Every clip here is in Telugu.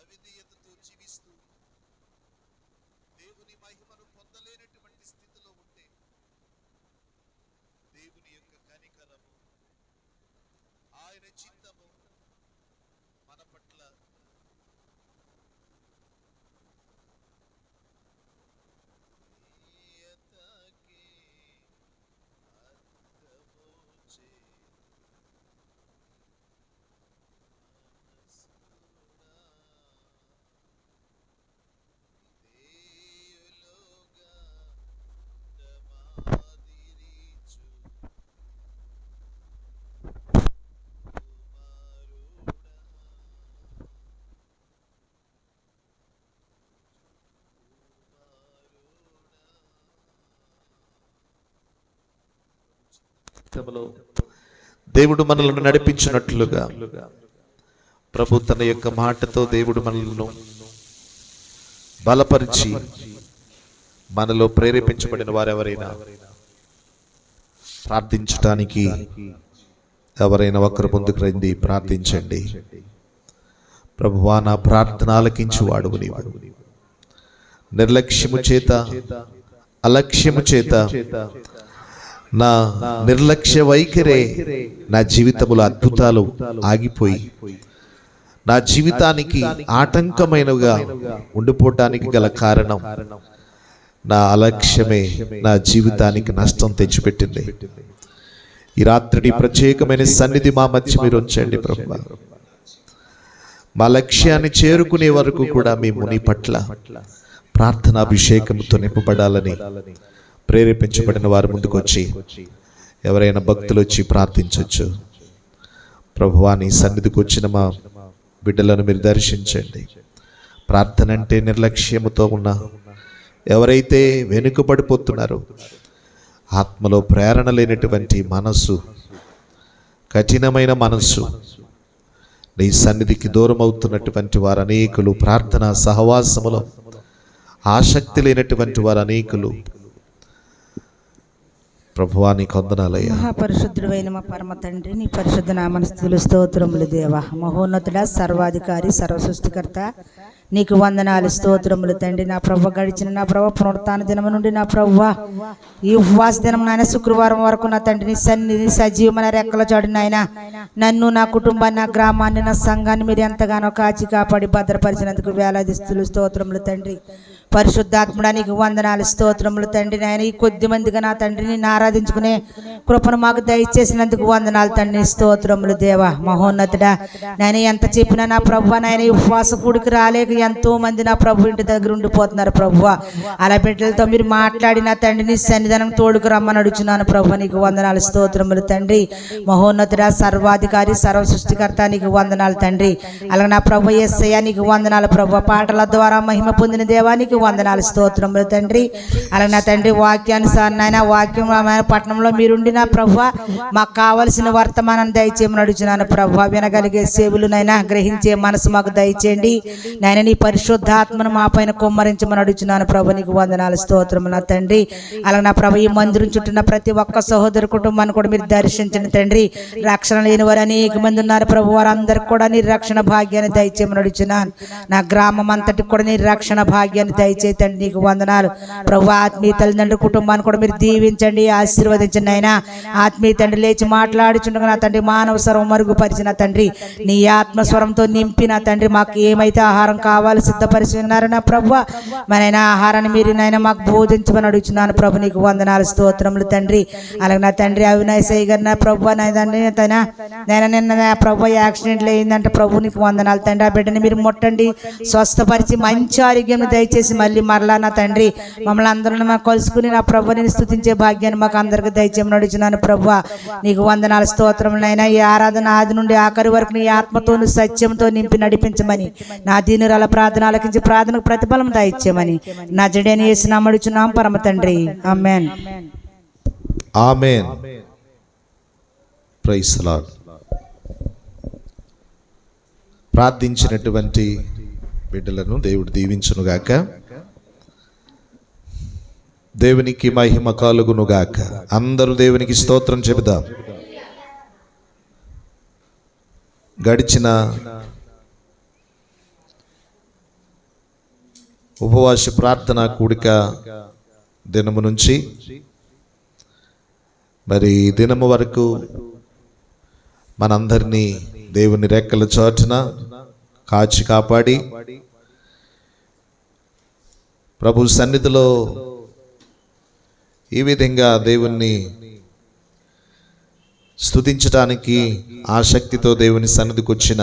అవిధేయతతో జీవిస్తూ దేవుని మహిమను పొందలేనటువంటి స్థితిలో ఉంటే దేవుని యొక్క కనికరము, ఆయన చిత్తము మన పట్ల దేవుడు మనల్ని నడిపించినట్లుగా ప్రభు తన యొక్క మాటతో దేవుడు మనలను బలపరిచి మనలో ప్రేరేపించబడిన వారెవరైనా ప్రార్థించటానికి ఎవరైనా ఒకరు ముందుకు రండి, ప్రార్థించండి. ప్రభువా, నా ప్రార్థన ఆలకించువాడువు నీవు. నిర్లక్ష్యము చేత, అలక్ష్యము చేత, నా నిర్లక్ష్య వైఖరే నా జీవితంలో అద్భుతాలు ఆగిపోయి నా జీవితానికి ఆటంకమైనగా ఉండిపోవటానికి గల కారణం నా అలక్ష్యమే నా జీవితానికి నష్టం తెచ్చిపెట్టింది. ఈ రాత్రి ప్రత్యేకమైన సన్నిధి మా మధ్య మీరు ఉంచండి ప్రభువా. మా లక్ష్యాన్ని చేరుకునే వరకు కూడా మేము నీ పట్ల ప్రార్థనాభిషేకంతో నింపబడాలని ప్రేరేపించబడిన వారు ముందుకు వచ్చి ఎవరైనా భక్తులు వచ్చి ప్రార్థించవచ్చు. ప్రభువా, నీ సన్నిధికి వచ్చిన మా బిడ్డలను మీరు దర్శించండి. ప్రార్థన అంటే నిర్లక్ష్యముతో ఉన్న ఎవరైతే వెనుకబడిపోతున్నారో, ఆత్మలో ప్రేరణ లేనటువంటి మనస్సు, కఠినమైన మనస్సు, నీ సన్నిధికి దూరం అవుతున్నటువంటి వారు అనేకులు, ప్రార్థన సహవాసములో ఆసక్తి లేనటువంటి వారు అనేకులు. ప్రభువా, నీ వందనాలయ్యా. మహాపరిశుద్ధుడైన మా పరమ తండ్రి, నీ పరిశుద్ధ నామస్తులు స్తోత్రములు దేవా. మహోన్నతుడ, సర్వాధికారి, సర్వసృష్టికర్త, నీకు వందనాలు, స్తోత్రములు తండ్రి. నా ప్రభు గడిచిన నా ప్రభు పునరుత్థాన దినము నుండి నా ప్రభు ఈ ఉపవాస దినం నాయన శుక్రవారం వరకు నా తండ్రి నీ సన్నిధి సజీవమైన రెక్కల చాటు నాయన నన్ను, నా కుటుంబాన్ని, నా గ్రామాన్ని, నా సంఘాన్ని మీరు ఎంతగానో కాచి కాపాడి భద్రపరిచినందుకు వేలాది స్తుతులు, స్తోత్రములు తండ్రి. పరిశుద్ధాత్ముడా, నీకు వందనాలు, స్తోత్రములు తండ్రి. నాయన ఈ కొద్ది మందిగా నా తండ్రిని ఆరాధించుకునే కృపను మాకు దయచేసినందుకు వందనాలు తండ్రి, స్తోత్రములు దేవా. మహోన్నతుడా, నాయన ఎంత చెప్పినా నా ప్రభువా, నాయన ఈ ఉపవాస కూడికి రాలేక ఎంతో మంది నా ప్రభు ఇంటి దగ్గర ఉండిపోతున్నారు ప్రభువా. అలా బిడ్డలతో మీరు మాట్లాడి నా తండ్రిని సన్నిధానం తోడుకు రమ్మని అడుగుచున్నాను ప్రభు. నీకు వందనాలు, స్తోత్రములు తండ్రి. మహోన్నతుడా, సర్వాధికారి, సర్వ సృష్టికర్త, నీకు వందనాలు తండ్రి. అలాగే నా ప్రభు యేసయ్య, నీకు వందనాలు ప్రభు. పాటల ద్వారా మహిమ పొందిన దేవానికి వందనాలు, స్తోత్రములు తండ్రి. అలాగే నా తండ్రి వాక్యానుసారం నాయన వాక్యం పట్టణంలో మీరుండి నా ప్రభువ మాకు కావలసిన వర్తమానాన్ని దయచేయమని అడుగుచున్నాను ప్రభువ. వినగలిగే సేవలునైనా గ్రహించే మనసు మాకు దయచేయండి నాయన. నీ పరిశుద్ధాత్మను మా పైన కుమ్మరించమని అడుగుచున్నాను ప్రభు. నీకు వందనాలు, స్తోత్రములు నా తండ్రి. అలాగే నా ప్రభు ఈ మందిరం చుట్టూన్న ప్రతి ఒక్క సహోదరు కుటుంబాన్ని కూడా మీరు దర్శించండి తండ్రి. రక్షణ లేని వారు అనేక మంది ఉన్నారు ప్రభు. వారందరికి కూడా నీ రక్షణ భాగ్యాన్ని దయచేయమని అడుగుచున్నాను. నా గ్రామం అంతటికి కూడా నీ రక్షణ భాగ్యాన్ని దయచేతండి. నీకు వందనాలు ప్రభు. ఆత్మీయ తల్లిదండ్రుల కుటుంబాన్ని కూడా మీరు దీవించండి, ఆశీర్వదించండి అయినా. ఆత్మీయ తండ్రి లేచి మాట్లాడుచుండగా నా తండ్రి మానవ స్వరం మరుగుపరిచిన తండ్రి నీ ఆత్మస్వరంతో నింపిన తండ్రి మాకు ఏమైతే ఆహారం కావాలో సిద్ధపరిచి ఉన్నారు నా ప్రభు. మనైనా ఆహారాన్ని మీరు నైనా మాకు బోధించమని అడుగుచున్నాను ప్రభు. నీకు వందనాలు, స్తోత్రములు తండ్రి. అలాగే నా తండ్రి అవినాశయ్య గారు నా ప్రభు నేను నిన్న నా ప్రభు యాక్సిడెంట్లు అయిందంటే ప్రభు నీకు వందనాలు తండ్రి. ఆ బిడ్డని మీరు ముట్టండి, స్వస్థపరిచి మంచి ఆరోగ్యం దయచేసి మళ్ళీ మరలా నా తండ్రి మమ్మల్ని అందరూ మాకు కలుసుకుని నా ప్రభు నేను స్తుతించే భాగ్యాన్ని మాకు అందరికి దయచేయమని అడుగుచున్నాను ప్రభు. నీకు వందనాలు, స్తోత్రములైనా. ఈ ఆరాధన ఆది నుండి ఆఖరి వరకు నీ ఆత్మతోను సత్యంతో నింపి నడిపించమని నా దీనురాల ప్రార్థన ఆలకించి ప్రార్థనకు ప్రతిఫలం దయచేయమని నా జడేని యేసు నామమున అడుగుచున్నాం పరమ తండ్రి. Amen. Amen. Praise the Lord. ప్రార్థించినటువంటి బిడ్డలను దేవుడు దీవించునుగాక. దేవునికి మహిమ కలుగునుగాక. అందరూ దేవునికి స్తోత్రం చెబుదాం. గడిచిన ఉపవాస ప్రార్థన కూడిక దినము నుంచి మరి దినము వరకు మనందరినీ దేవుని రెక్కల చాటున కాచి కాపాడి ప్రభు సన్నిధిలో ఈ విధంగా దేవుణ్ణి స్తుతించటానికి ఆసక్తితో దేవుని సన్నిధికి వచ్చిన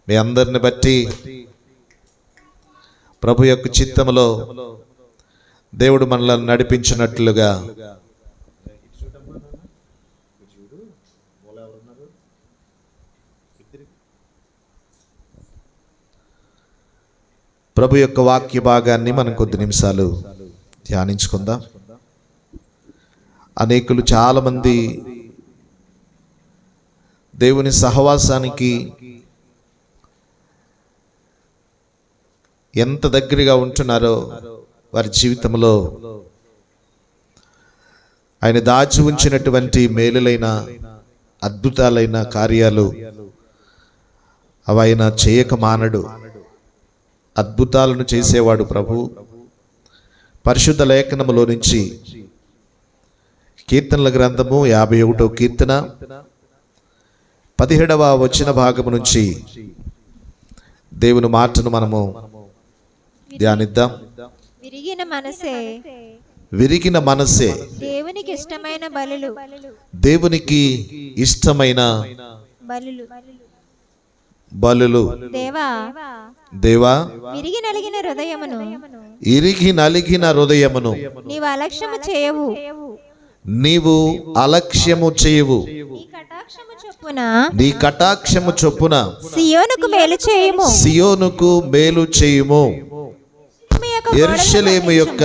మీ అందరిని బట్టి ప్రభు యొక్క చిత్తములో దేవుడు మనల్ని నడిపించినట్లుగా ప్రభు యొక్క వాక్య భాగాన్ని మనం కొద్ది నిమిషాలు ధ్యానించుకుందాం. అనేకులు చాలామంది దేవుని సహవాసానికి ఎంత దగ్గరగా ఉంటున్నారో వారి జీవితంలో ఆయన దాచి ఉంచినటువంటి మేలులైన అద్భుతాలైన కార్యాలు అవి ఆయన చేయక మానడు. అద్భుతాలను చేసేవాడు ప్రభు. పరిశుద్ధ లేఖనములో నుంచి కీర్తనల గ్రంథము 51వ కీర్తన 17వ వచన భాగము నుంచి దేవుని మాటను మనము ధ్యానిద్దాం. విరిగిన మనసే దేవునికి ఇష్టమైన బలులు, దేవునికి ఇష్టమైన బలులు. దేవా విరిగి నలిగిన హృదయమును ఇరిగి నలిగిన హృదయమును నీవు అలక్ష్యము చేయవు. నీ కటాక్షము చొప్పున సియోనుకు మేలు చేయుము. యెరూషలేము యొక్క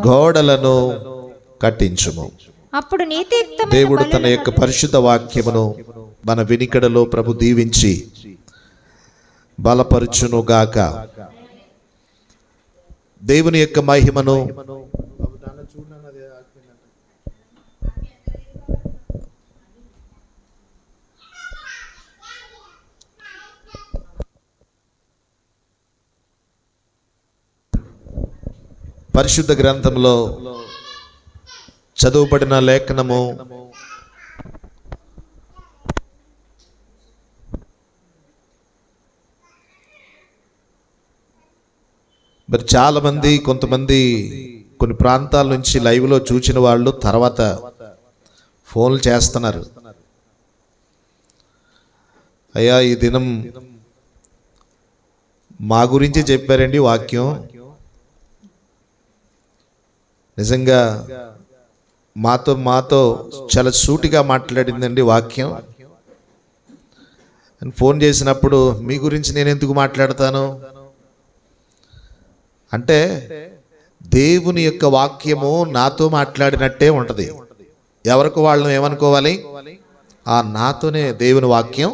గోడలను కట్టించుము. అప్పుడు నీతియుక్తమైన దేవుడు తన యొక్క పరిశుద్ధ వాక్యమును మన వినికడలో ప్రభు దీవించి బలపరుచునుగాక. దేవుని యొక్క మహిమను పరిశుద్ధ గ్రంథంలో చదువుబడిన లేఖనము మరి చాలామంది కొంతమంది కొన్ని ప్రాంతాల నుంచి లైవ్లో చూసిన వాళ్ళు తర్వాత ఫోన్లు చేస్తున్నారు. అయ్యా ఈ దినం మా గురించి చెప్పారండి వాక్యం, నిజంగా మాతో చాలా సూటిగా మాట్లాడిందండి వాక్యం అని ఫోన్ చేసినప్పుడు మీ గురించి నేను ఎందుకు మాట్లాడతాను అంటే దేవుని యొక్క వాక్యము నాతో మాట్లాడినట్టే ఉంటుంది. ఎవరికి వాళ్ళని ఏమనుకోవాలి, ఆ నాతోనే దేవుని వాక్యం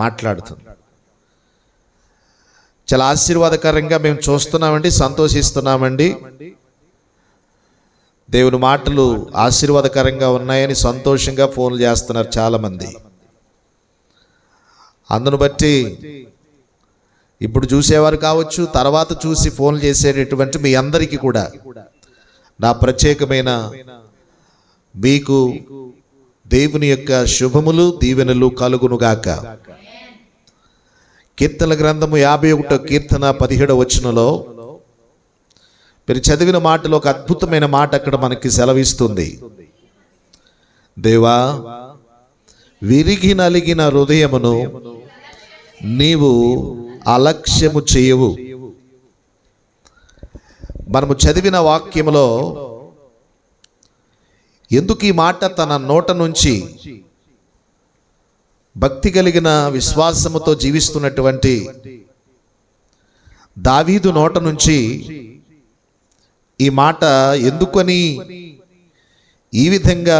మాట్లాడుతుంది. చాలా ఆశీర్వాదకరంగా మేము చూస్తున్నామండి, సంతోషిస్తున్నామండి. దేవుని మాటలు ఆశీర్వాదకరంగా ఉన్నాయని సంతోషంగా ఫోన్లు చేస్తున్నారు చాలామంది. అందును బట్టి ఇప్పుడు చూసేవారు కావచ్చు, తర్వాత చూసి ఫోన్లు చేసేటటువంటి మీ అందరికీ కూడా నా ప్రత్యేకమైన మీకు దేవుని యొక్క శుభములు దీవెనలు కలుగునుగాక. కీర్తనల గ్రంథము 51వ కీర్తన 17వ వచనంలో మీరు చదివిన మాటలో ఒక అద్భుతమైన మాట అక్కడ మనకి సెలవిస్తుంది. దేవా విరిగి నలిగిన హృదయమును నీవు అలక్ష్యము చేయవు. మనము చదివిన వాక్యములో ఎందుకు ఈ మాట తన నోట నుంచి భక్తి కలిగిన విశ్వాసముతో జీవిస్తున్నటువంటి దావీదు నోట నుంచి ఈ మాట ఎందుకని ఈ విధంగా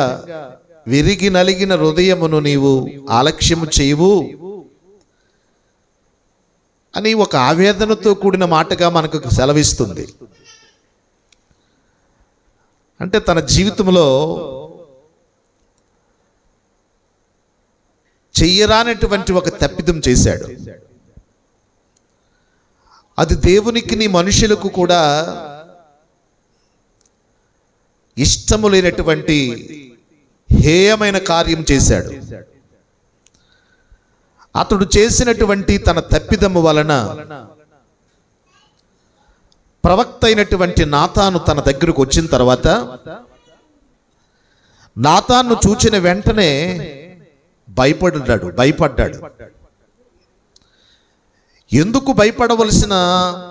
విరిగి నలిగిన హృదయమును నీవు ఆలక్ష్యము చేయవు అని ఒక ఆవేదనతో కూడిన మాటగా మనకు సెలవిస్తుంది. అంటే తన జీవితంలో చెయ్యరానటువంటి ఒక తప్పిదం చేశాడు. అది దేవునికి నీ మనుషులకు కూడా ఇష్టము లేనటువంటి హేయమైన కార్యం చేశాడు. అతడు చేసినటువంటి తన తప్పిదము వలన ప్రవక్త అయినటువంటి నాతాను తన దగ్గరకు వచ్చిన తర్వాత నాతాను చూచిన వెంటనే భయపడ్డాడు. ఎందుకు భయపడవలసిన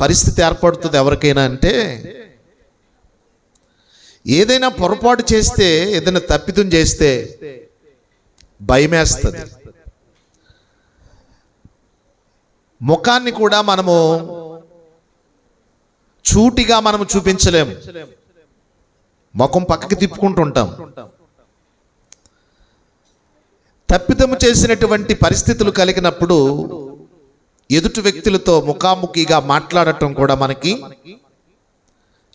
పరిస్థితి ఏర్పడుతుంది ఎవరికైనా అంటే, ఏదైనా పొరపాటు చేస్తే, ఏదైనా తప్పిదం చేస్తే భయమేస్తుంది. ముఖాన్ని కూడా మనము చూటిగా మనము చూపించలేము, ముఖం పక్కకి తిప్పుకుంటుంటాం. తప్పిదము చేసినటువంటి పరిస్థితులు కలిగినప్పుడు ఎదుటి వ్యక్తులతో ముఖాముఖిగా మాట్లాడటం కూడా మనకి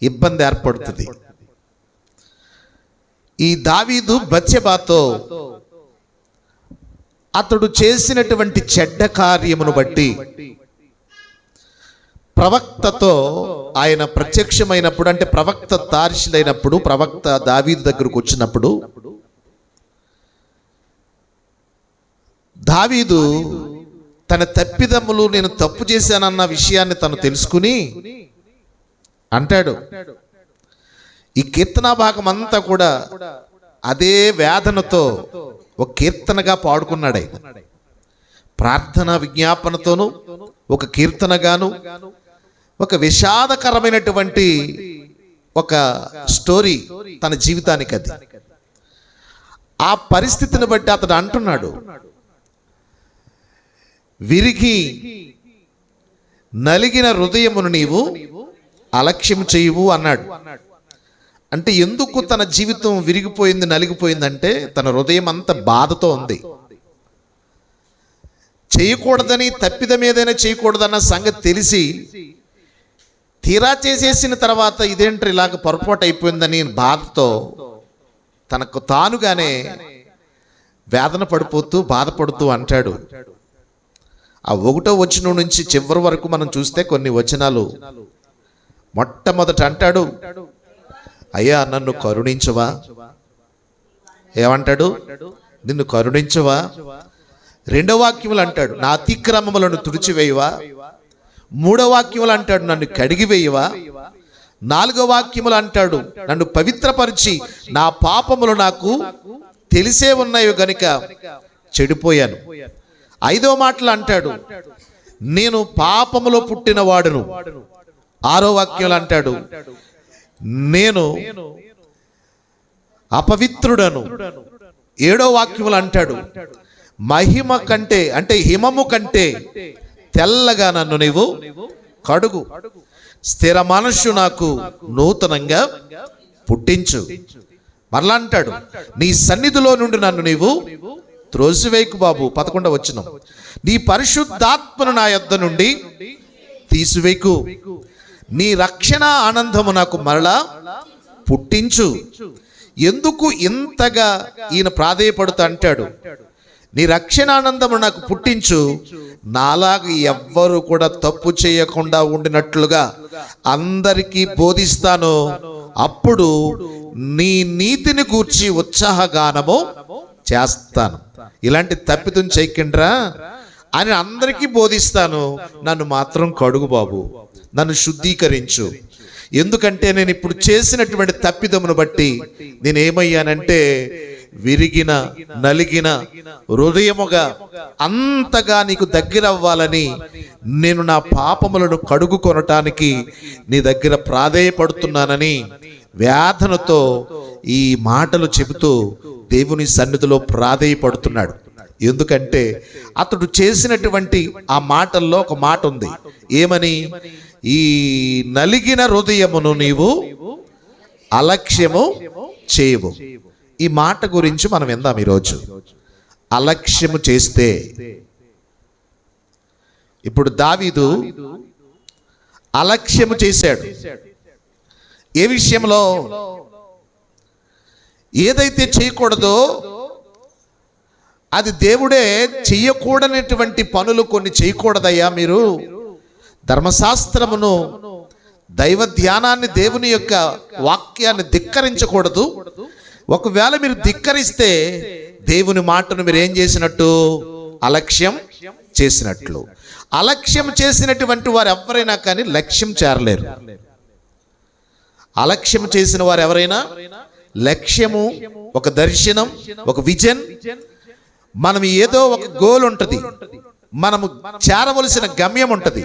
ఇబ్బంది ఏర్పడుతుంది. ఈ దావీదు బత్షెబాతో అతడు చేసినటువంటి చెడ్డ కార్యమును బట్టి ప్రవక్తతో ఆయన ప్రత్యక్షమైనప్పుడు, అంటే ప్రవక్త తార్షిలైనప్పుడు, ప్రవక్త దావీదు దగ్గరకు వచ్చినప్పుడు దావీదు తన తప్పిదములు, నేను తప్పు చేశానన్న విషయాన్ని తను తెలుసుకుని అంటాడు. ఈ కీర్తనా భాగం అంతా కూడా అదే వేదనతో ఒక కీర్తనగా పాడుకున్నాడు. ఆయన ప్రార్థన విజ్ఞాపనతోనూ ఒక కీర్తనగాను ఒక విషాదకరమైనటువంటి ఒక స్టోరీ తన జీవితానికి. అది ఆ పరిస్థితిని బట్టి అతడు అంటున్నాడు, విరిగి నలిగిన హృదయమును నీవు అలక్ష్యం చేయవు అన్నాడు. అంటే ఎందుకు తన జీవితం విరిగిపోయింది, నలిగిపోయిందంటే తన హృదయం అంత బాధతో ఉంది. చేయకూడదని, తప్పిదం ఏదైనా చేయకూడదన్న సంగతి తెలిసి తీరా చేసేసిన తర్వాత ఇదేంటి ఇలాగ పొరపాటు అయిపోయిందని బాధతో తనకు తానుగానే వేదన పడిపోతూ బాధపడుతూ అంటాడు. ఆ 1వ వచనం నుంచి చివరి వరకు మనం చూస్తే కొన్ని వచనాలు, మొట్టమొదట అంటాడు, అయ్యా నన్ను కరుణించవా. ఏమంటాడు? నిన్ను కరుణించవా. 2వ వాక్యములు అంటాడు, నా అతిక్రమములను తుడిచివేయవా. 3వ వాక్యములు అంటాడు, నన్ను కడిగివేయవా. 4వ వాక్యములు అంటాడు, నన్ను పవిత్రపరిచి నా పాపములు నాకు తెలిసే ఉన్నాయి గనుక చెడిపోయాను. 5వ మాటలు అంటాడు, నేను పాపములో పుట్టిన వాడును. 6వ వాక్యములు అంటాడు, నేను అపవిత్రుడను. 7వ వాక్యములు అంటాడు, మహిమ కంటే, అంటే హిమము కంటే తెల్లగా నన్ను నీవు కడుగు, స్థిర మనస్సు నాకు నూతనంగా పుట్టించు. మరలా అంటాడు, నీ సన్నిధిలో నుండి నన్ను నీవు త్రోసివేయకు బాబు. 11వ వచనం, నీ పరిశుద్ధాత్మను నా యొద్ద నుండి తీసివేయకు, నీ రక్షణ ఆనందము నాకు మరలా పుట్టించు. ఎందుకు ఇంతగా ఈయన ప్రాధేయపడుతూ అంటాడు, నీ రక్షణ ఆనందము నాకు పుట్టించు, నాలాగా ఎవ్వరు కూడా తప్పు చేయకుండా ఉండినట్లుగా అందరికీ బోధిస్తాను. అప్పుడు నీ నీతిని గూర్చి ఉత్సాహగానము చేస్తాను. ఇలాంటి తప్పిదం చేయకండ్రా అని అందరికీ బోధిస్తాను. నన్ను మాత్రం కడుగు బాబు, నన్ను శుద్ధీకరించు. ఎందుకంటే నేను ఇప్పుడు చేసినటువంటి తప్పిదమును బట్టి నేనేమయ్యానంటే విరిగిన నలిగిన హృదయముగా అంతగా నీకు దగ్గర అవ్వాలని నేను నా పాపములను కడుగు కొనటానికి నీ దగ్గర ప్రాధేయపడుతున్నానని వేదనతో ఈ మాటలు చెబుతూ దేవుని సన్నిధిలో ప్రాధేయపడుతున్నాడు. ఎందుకంటే అతడు చేసినటువంటి ఆ మాటల్లో ఒక మాట ఉంది. ఏమని? ఈ నలిగిన హృదయమును నీవు అలక్ష్యము చేయవు. ఈ మాట గురించి మనం విందాం ఈరోజు. అలక్ష్యము చేస్తే, ఇప్పుడు దావీదు అలక్ష్యము చేశాడు. ఏ విషయంలో? ఏదైతే చేయకూడదో అది దేవుడే చెయ్యకూడనటువంటి పనులు కొన్ని చేయకూడదయ్యా, మీరు ధర్మశాస్త్రమును, దైవ ధ్యానాన్ని, దేవుని యొక్క వాక్యాన్ని ధిక్కరించకూడదు. ఒకవేళ మీరు ధిక్కరిస్తే దేవుని మాటను మీరు ఏం చేసినట్టు? అలక్ష్యం చేసినట్లు. అలక్ష్యం చేసినటువంటి వారు ఎవరైనా కానీ లక్ష్యం చేరలేరు. అలక్ష్యం చేసిన వారు ఎవరైనా లక్ష్యము, ఒక దర్శనం, ఒక విజన్, మనం ఏదో ఒక గోల్ ఉంటుంది, మనము చేరవలసిన గమ్యం ఉంటుంది,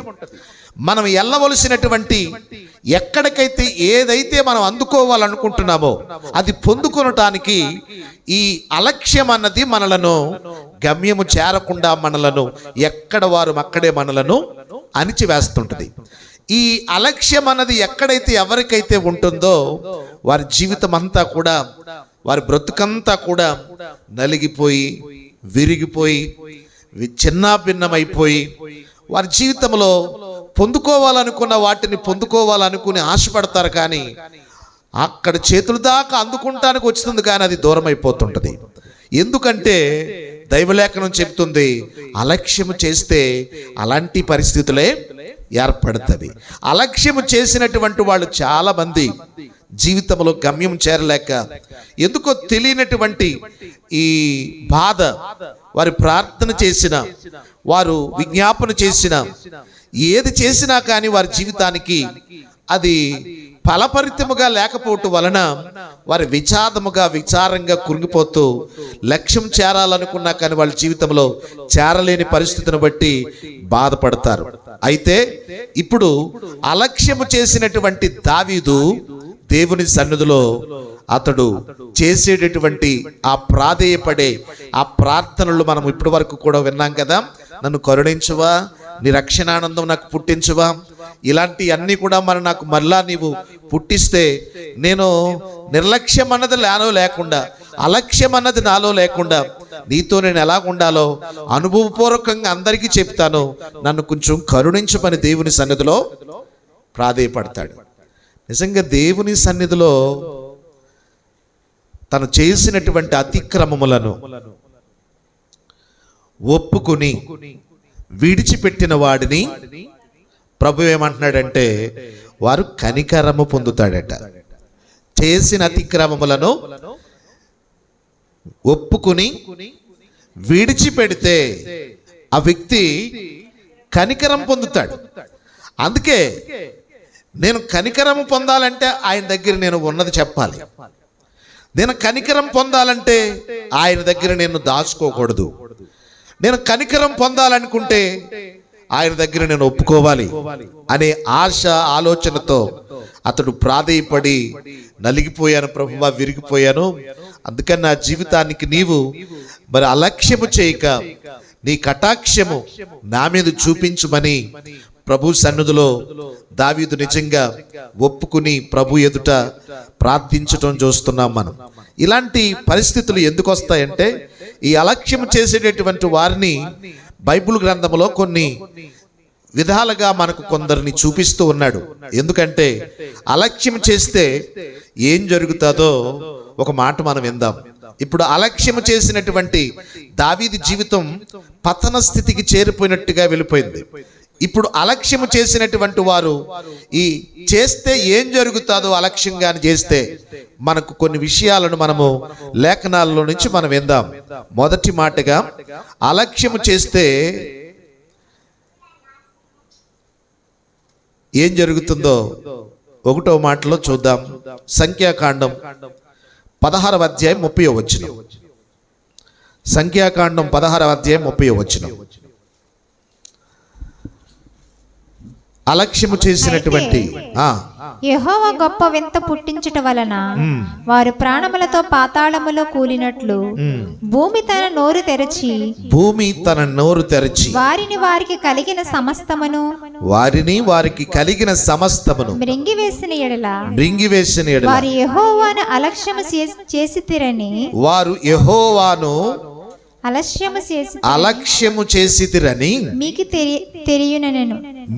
మనం వెళ్ళవలసినటువంటి ఎక్కడికైతే ఏదైతే మనం అందుకోవాలనుకుంటున్నామో అది పొందుకొనటానికి ఈ అలక్ష్యం అన్నది మనలను గమ్యము చేరకుండా మనలను ఎక్కడ వారు అక్కడే మనలను అణిచివేస్తుంటది. ఈ అలక్ష్యం అన్నది ఎక్కడైతే ఎవరికైతే ఉంటుందో వారి జీవితం అంతా కూడా, వారి బ్రతుకంతా కూడా నలిగిపోయి, విరిగిపోయి, చిన్నాభిన్నమైపోయి, వారి జీవితంలో పొందుకోవాలనుకున్న వాటిని పొందుకోవాలనుకుని ఆశపడతారు, కానీ అక్కడ చేతుల దాకా అందుకుంటానికి వస్తుంది, కానీ అది దూరం అయిపోతుంటుంది. ఎందుకంటే దైవలేఖనం చెప్తుంది, అలక్ష్యము చేస్తే అలాంటి పరిస్థితులే ఏర్పడుతుంది. అలక్ష్యము చేసినటువంటి వాళ్ళు చాలా మంది జీవితంలో గమ్యం చేరలేక, ఎందుకో తెలియనటువంటి ఈ బాధ, వారి ప్రార్థన చేసిన, వారు విజ్ఞాపన చేసిన, ఏది చేసినా కానీ వారి జీవితానికి అది ఫలపరితముగా లేకపోవటం వలన వారి విచారముగా, విచారంగా కురిగిపోతూ లక్ష్యం చేరాలనుకున్నా కానీ వాళ్ళ జీవితంలో చేరలేని పరిస్థితిని బట్టి బాధపడతారు. అయితే ఇప్పుడు అలక్ష్యము చేసినటువంటి దావీదు దేవుని సన్నిధిలో అతడు చేసేటటువంటి ఆ ప్రాధేయపడే ఆ ప్రార్థనలు మనం ఇప్పటి వరకు కూడా విన్నాం కదా. నన్ను కరుణించువా, నీ రక్షణానందం నాకు పుట్టించువా, ఇలాంటి అన్నీ కూడా నాకు మళ్ళా నీవు పుట్టిస్తే నేను నిర్లక్ష్యం అన్నది నాలో లేకుండా, అలక్ష్యం అన్నది నాలో లేకుండా నీతో నేను ఎలా ఉండాలో అనుభవపూర్వకంగా అందరికీ చెప్తాను, నన్ను కొంచెం కరుణించమని దేవుని సన్నిధిలో ప్రాధేయపడతాడు. నిజంగా దేవుని సన్నిధిలో తను చేసినటువంటి అతిక్రమములను ఒప్పుకుని విడిచిపెట్టిన వాడిని ప్రభు ఏమంటున్నాడంటే వారు కనికరము పొందుతాడట. చేసిన అతిక్రమములను ఒప్పుకుని విడిచిపెడితే ఆ వ్యక్తి కనికరం పొందుతాడు. అందుకే నేను కనికరం పొందాలంటే ఆయన దగ్గర నేను ఉన్నది చెప్పాలి. నేను కనికరం పొందాలంటే ఆయన దగ్గర నేను దాచుకోకూడదు. నేను కనికరం పొందాలనుకుంటే ఆయన దగ్గర నేను ఒప్పుకోవాలి అనే ఆశ, ఆలోచనతో అతడు ప్రాధేయపడి, నలిగిపోయాను ప్రభువా, విరిగిపోయాను, అందుకని నా జీవితానికి నీవు మరి అలక్ష్యము చేయక నీ కటాక్షము నా మీద చూపించుమని ప్రభు సన్నిధిలో దావీదు నిజంగా ఒప్పుకుని ప్రభు ఎదుట ప్రార్థించటం చూస్తున్నాం మనం. ఇలాంటి పరిస్థితులు ఎందుకు వస్తాయంటే ఈ అలక్ష్యం చేసేటటువంటి వారిని బైబిల్ గ్రంథంలో కొన్ని విధాలుగా మనకు కొందరిని చూపిస్తూ ఉన్నాడు. ఎందుకంటే అలక్ష్యం చేస్తే ఏం జరుగుతుందో ఒక మాట మనం విందాం. ఇప్పుడు అలక్ష్యం చేసినటువంటి దావీదు జీవితం పతన స్థితికి చేరిపోయినట్టుగా వెళ్ళిపోయింది. ఇప్పుడు అలక్ష్యము చేసినటువంటి వారు ఈ చేస్తే ఏం జరుగుతుందో అలక్ష్యంగా చేస్తే మనకు కొన్ని విషయాలను మనము లేఖనాల్లో నుంచి మనం విందాం. మొదటి మాటగా అలక్ష్యము చేస్తే ఏం జరుగుతుందో 1వ మాటలో చూద్దాం. సంఖ్యాకాండం 16వ అధ్యాయం 30వ వచనం. సంఖ్యాకాండం 16వ అధ్యాయం 30వ వచనం. అలక్ష్యము చేసినటువంటి యెహోవా గొప్ప వింత పుట్టించుట వలన వారు ప్రాణములతో పాతాళములో కూలినట్లు భూమి తన నోరు తెరచి వారిని వారికి కలిగిన సమస్తమును మృంగివేసిన ఎడల వారు యెహోవాను అలక్ష్యము చేసితిరని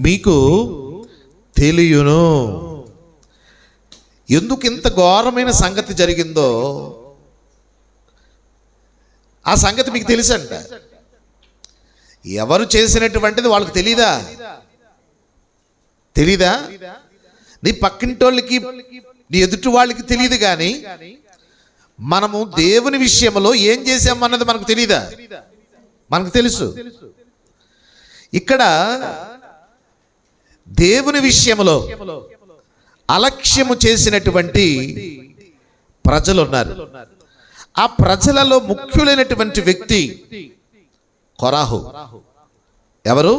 మీకు తెలియును. ఎందుకు ఇంత ఘోరమైన సంగతి జరిగిందో ఆ సంగతి మీకు తెలుసంట. ఎవరు చేసినటువంటిది వాళ్ళకి తెలీదా? తెలీదా? నీ పక్కింటోళ్ళకి, నీ ఎదుటి వాళ్ళకి తెలియదు, కానీ మనము దేవుని విషయంలో ఏం చేసామన్నది మనకు తెలీదా? మనకు తెలుసు. ఇక్కడ దేవుని విషయంలో అలక్ష్యము చేసినటువంటి ప్రజలు ఉన్నారు. ఆ ప్రజలలో ముఖ్యులైనటువంటి వ్యక్తి కొరాహు. ఎవరు?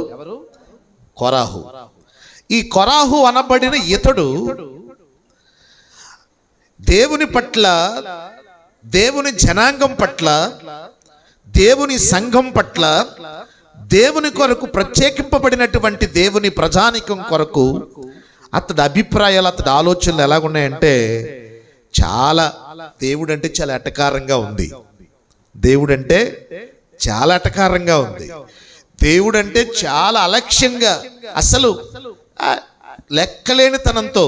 కొరాహు. ఈ కొరాహు అనబడిన ఇతడు దేవుని పట్ల, దేవుని జనాంగం పట్ల, దేవుని సంఘం పట్ల, దేవుని కొరకు ప్రత్యేకింపబడినటువంటి దేవుని ప్రజానికం కొరకు అతడి అభిప్రాయాలు, అతడి ఆలోచనలు ఎలాగున్నాయంటే చాలా, దేవుడంటే చాలా ఎటకారంగా ఉంది. దేవుడంటే చాలా ఎటకారంగా ఉంది. దేవుడంటే చాలా అలక్ష్యంగా, అసలు లెక్కలేని తనంతో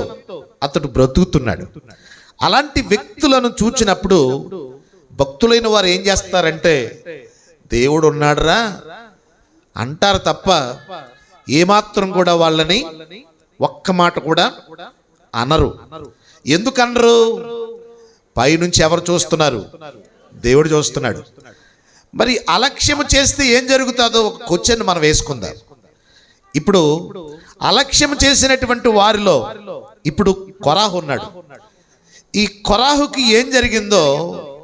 అతడు బ్రతుకుతున్నాడు. అలాంటి వ్యక్తులను చూచినప్పుడు భక్తులైన వారు ఏం చేస్తారంటే దేవుడు ఉన్నాడురా అంటారు తప్ప ఏమాత్రం కూడా వాళ్ళని ఒక్క మాట కూడా అనరు. ఎందుకనరు? పైనుంచి ఎవరు చూస్తున్నారు? దేవుడు చూస్తున్నాడు. మరి అలక్ష్యము చేస్తే ఏం జరుగుతుందో ఒక క్వశ్చన్ మనం వేసుకుందాం. ఇప్పుడు అలక్ష్యము చేసినటువంటి వారిలో ఇప్పుడు కొరాహు ఉన్నాడు. ఈ కొరాహుకి ఏం జరిగిందో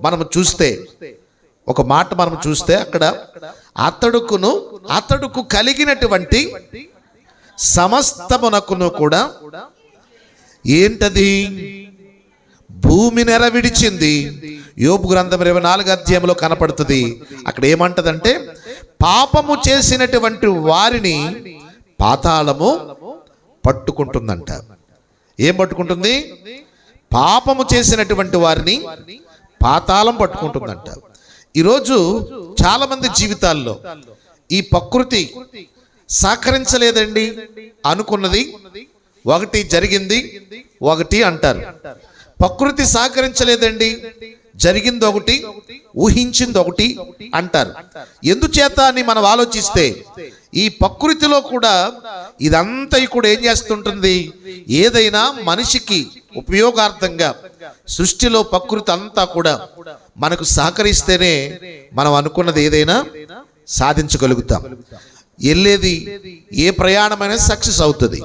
మనం చూస్తే, ఒక మాట మనం చూస్తే అక్కడ అతడుకు కలిగినటువంటి సమస్తమునకును కూడా ఏంటది? భూమి నెర విడిచింది. యోబు గ్రంథం 24వ అధ్యాయంలో కనపడుతుంది. అక్కడ ఏమంటదంటే పాపము చేసినటువంటి వారిని పాతాళము పట్టుకుంటుందంట. ఏం పట్టుకుంటుంది? పాపము చేసినటువంటి వారిని పాతాళం పట్టుకుంటుందంట. ఈరోజు చాలా మంది జీవితాల్లో ఈ ప్రకృతి సహకరించలేదండి అనుకున్నది ఒకటి జరిగింది, ఒకటి అంటారు. ప్రకృతి సహకరించలేదండి, జరిగింది ఒకటి, ఊహించింది ఒకటి అంటారు. ఎందుచేత అని మనం ఆలోచిస్తే ఈ ప్రకృతిలో కూడా ఇదంతా కూడా ఏం చేస్తుంటుంది? ఏదైనా మనిషికి ఉపయోగార్థంగా సృష్టిలో ప్రకృతి అంతా కూడా మనకు సహకరిస్తేనే మనం అనుకున్నది ఏదైనా సాధించగలుగుతాం. వెళ్ళేది ఏ ప్రయాణమైనా సక్సెస్ అవుతుంది,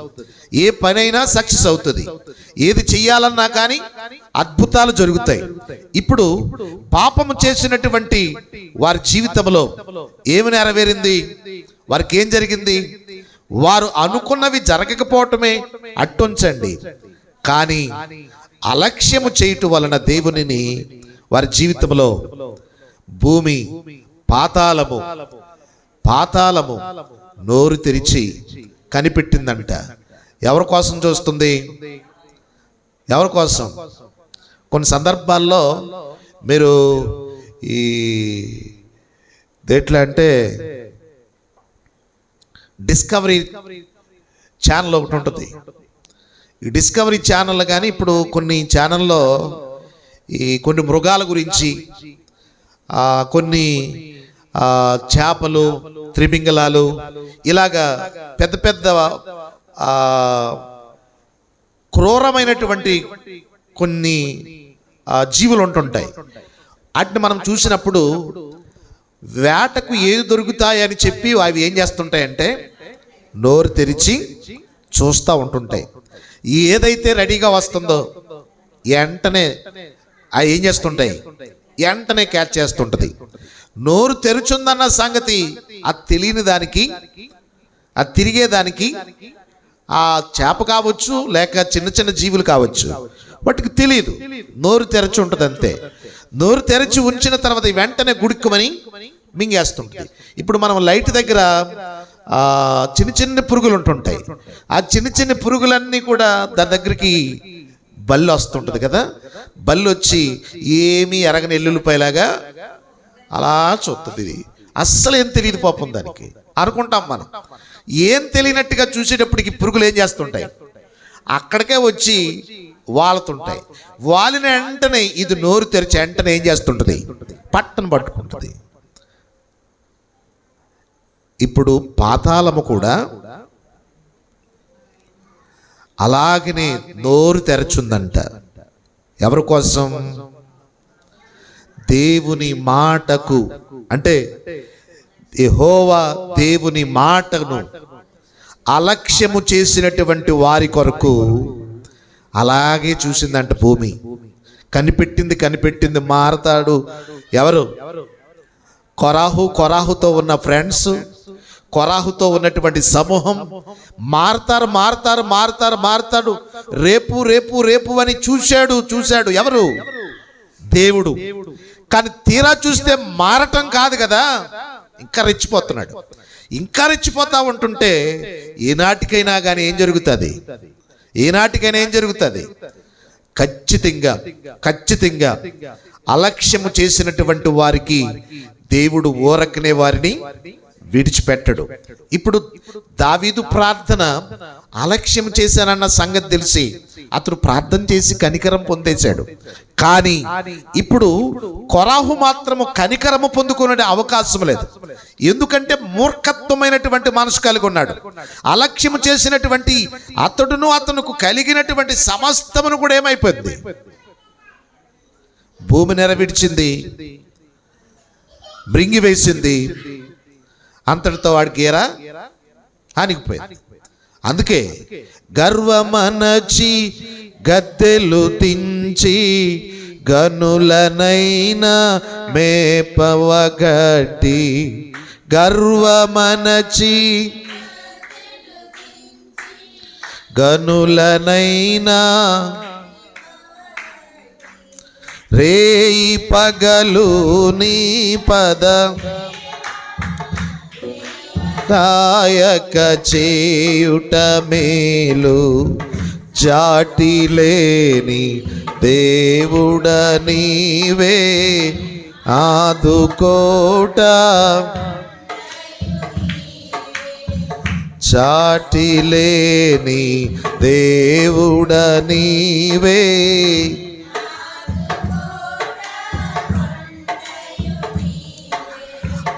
ఏ పనైనా సక్సెస్ అవుతుంది, ఏది చెయ్యాలన్నా కానీ అద్భుతాలు జరుగుతాయి. ఇప్పుడు పాపము చేసినటువంటి వారి జీవితంలో ఏమి నెరవేరింది? వారికి ఏం జరిగింది? వారు అనుకున్నవి జరగకపోవటమే అట్టుంచండి, కానీ అలక్ష్యము చేయటం వలన దేవునిని వారి జీవితంలో భూమి పాతాళము నోరు తెరిచి కనిపెట్టిందంట. ఎవరి కోసం చూస్తుంది? ఎవరి కోసం? కొన్ని సందర్భాల్లో మీరు ఈ దేంట్లో అంటే డిస్కవరీ ఛానల్ ఒకటి ఉంటుంది. ఈ డిస్కవరీ ఛానల్ కానీ ఇప్పుడు కొన్ని ఛానల్లో ఈ కొన్ని మృగాల గురించి, కొన్ని చేపలు, త్రిమింగలాలు, ఇలాగా పెద్ద పెద్ద క్రూరమైనటువంటి కొన్ని జీవులు ఉంటుంటాయి. వాటిని మనం చూసినప్పుడు వేటకు ఏది దొరుకుతాయని చెప్పి అవి ఏం చేస్తుంటాయంటే నోరు తెరిచి చూస్తూ ఉంటుంటాయి. ఏదైతే రెడీగా వస్తుందో వెంటనే అవి ఏం చేస్తుంటాయి? వెంటనే క్యాచ్ చేస్తుంటది. నోరు తెరుచుందన్న సంగతి అది తెలియని దానికి, అది తిరిగేదానికి, ఆ చేప కావచ్చు లేక చిన్న చిన్న జీవులు కావచ్చు, వాటికి తెలియదు. నోరు తెరచి ఉంటుంది అంతే. నోరు తెరచి ఉంచిన తర్వాత వెంటనే గుడుక్కుమని మింగేస్తుంటుంది. ఇప్పుడు మనం లైట్ దగ్గర చిన్న చిన్న పురుగులు ఉంటుంటాయి. ఆ చిన్న చిన్న పురుగులన్నీ కూడా దాని దగ్గరికి బల్లి వస్తుంటుంది కదా. బల్లి వచ్చి ఏమీ ఎరగని ఎల్లుల్లిపాయలాగా అలా చూస్తుంది. ఇది అస్సలు ఏం తెలియదు పాపం దానికి అనుకుంటాం మనం. ఏం తెలియనట్టుగా చూసేటప్పటికి పురుగులు ఏం చేస్తుంటాయి? అక్కడికే వచ్చి వాలుతుంటాయి. వాలిన వెంటనే ఇది నోరు తెరిచి వెంటనే ఏం చేస్తుంటుంది? పట్టను పట్టుకుంటుంది. ఇప్పుడు పాతాళము కూడా అలాగనే నోరు తెరచుందంట. ఎవరి కోసం? దేవుని మాటకు, అంటే యెహోవా దేవుని మాటను అలక్ష్యము చేసినటువంటి వారి కొరకు అలాగే చూసిందంట భూమి. కనిపెట్టింది మారతాడు. ఎవరు? కొరాహుతో ఉన్న ఫ్రెండ్స్, కొరాహుతో ఉన్నటువంటి సమూహం మారతాడు. రేపు అని చూశాడు. ఎవరు? దేవుడు. కానీ తీరా చూస్తే మారటం కాదు కదా, ఇంకా రెచ్చిపోతా ఉంటుంటే ఏనాటికైనా కానీ ఏం జరుగుతుంది? ఖచ్చితంగా అలక్ష్యము చేసినటువంటి వారికి దేవుడు ఊరకనే వారిని విడిచిపెట్టడు. ఇప్పుడు దావీదు ప్రార్థన అలక్ష్యం చేశానన్న సంగతి తెలిసి అతను ప్రార్థన చేసి కనికరం పొందేశాడు. కానీ ఇప్పుడు కొరాహు మాత్రము కనికరము పొందుకునే అవకాశం లేదు. ఎందుకంటే మూర్ఖత్వమైనటువంటి మనసు కలిగి ఉన్నాడు. అలక్ష్యము చేసినటువంటి అతనుకు కలిగినటువంటి సమస్తమును కూడా ఏమైపోయింది? భూమి నెరవేర్చింది, మృంగివేసింది. అంతటితో వాడికి ఏరా ఆనికిపోయింది. అందుకే గర్వమనచి గద్దెలు తించి గనులనైనా మేపవగట్టి, గర్వమనచి గనులనైనా రేయి పగలు నీ పద దాయక చేయుట మేలు, చాటిలేని దేవుడ నీవే ఆదుకోట, చాటిలేని దేవుడ నీవే.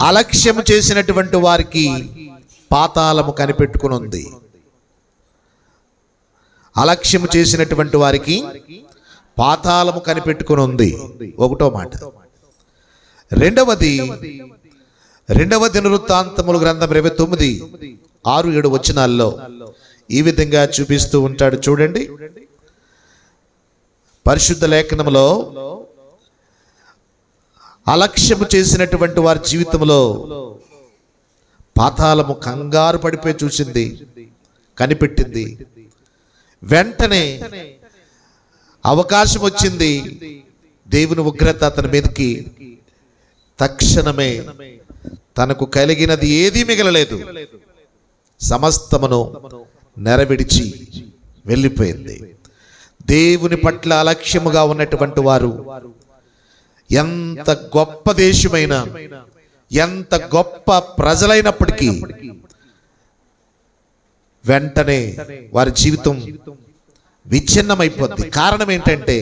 అలక్ష్యము చేసినటువంటి వారికి పాతాళము కనిపెట్టుకుని ఉంది. అలక్ష్యము చేసినటువంటి వారికి పాతాళము కనిపెట్టుకుని ఉంది. ఒకటో మాట. రెండవది దినవృత్తాంతముల గ్రంథం 29:6-7 వచనాల్లో ఈ విధంగా చూపిస్తూ ఉంటాడు. చూడండి, పరిశుద్ధ లేఖనములో అలక్ష్యము చేసినటువంటి వారి జీవితంలో పాతాళము కంగారు పడిపోయి చూసింది, కనిపెట్టింది. వెంటనే అవకాశం వచ్చింది. దేవుని ఉగ్రత అతని మీదకి. తక్షణమే తనకు కలిగినది ఏదీ మిగలలేదు, సమస్తమును నెరవిడిచి వెళ్ళిపోయింది. దేవుని పట్ల అలక్ష్యముగా ఉన్నటువంటి వారు ఎంత గొప్ప దేశమైనా, ఎంత గొప్ప ప్రజలైనప్పటికీ వెంటనే వారి జీవితం విచ్ఛిన్నమైపోద్ది. కారణం ఏంటంటే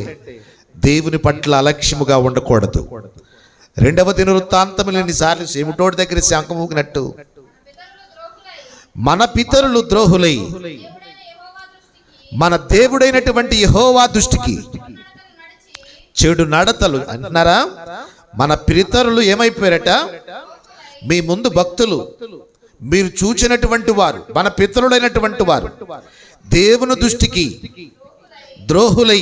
దేవుని పట్ల అలక్ష్యముగా ఉండకూడదు. 2వ దినవృత్తాంతములు ఎన్నిసార్లు చెమిటోడి దగ్గర శంఖం ఊగినట్టు మన పితరులు ద్రోహులై మన దేవుడైనటువంటి యెహోవా దృష్టికి చెడు నడతలు అంటున్నారా? మన పితరులు ఏమైపోయారట? మీ ముందు భక్తులు, మీరు చూచినటువంటి వారు, మన పితరులైనటువంటి వారు దేవుని దృష్టికి ద్రోహులై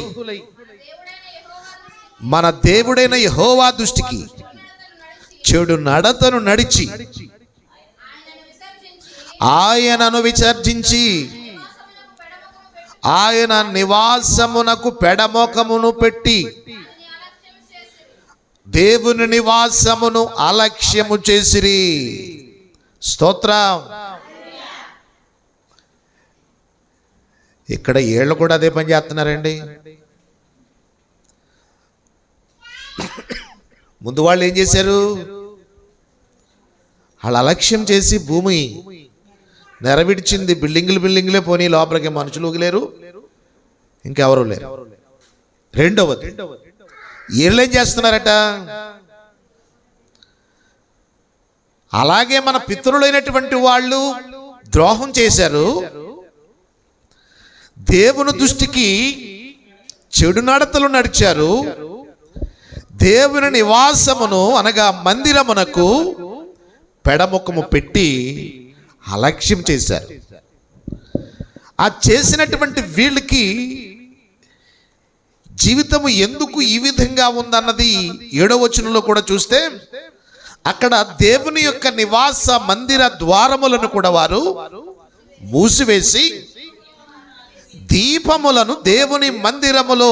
మన దేవుడైన యెహోవా దృష్టికి చెడు నడతను నడిచి ఆయనను విసర్జించి ఆయన నివాసమునకు పెడమోకమును పెట్టి దేవుని నివాసమును అలక్ష్యము చేసిరి. స్తోత్రం. ఇక్కడ ఏళ్ళు కూడా అదే పని చేస్తున్నారండి. ముందు వాళ్ళు ఏం చేశారు? వాళ్ళు అలక్ష్యం చేసి భూమి నెరవిడిచింది. బిల్డింగులే పోనీ, లోపలికి మనుషులు లేరు, ఇంకెవరూ లేరు. రెండవది, వీళ్ళు ఏం చేస్తున్నారట? అలాగే మన పితరులైనటువంటి వాళ్ళు ద్రోహం చేశారు. దేవుని దృష్టికి చెడు నడతలు నడిచారు. దేవుని నివాసమును అనగా మందిరమునకు పెడముఖము పెట్టి అలక్ష్యం చేశారు. ఆ చేసినటువంటి వీళ్ళకి జీవితము ఎందుకు ఈ విధంగా ఉందన్నది 7వ వచనంలో కూడా చూస్తే, అక్కడ దేవుని యొక్క నివాస మందిర ద్వారములను కూడా వారు మూసివేసి దీపములను దేవుని మందిరములో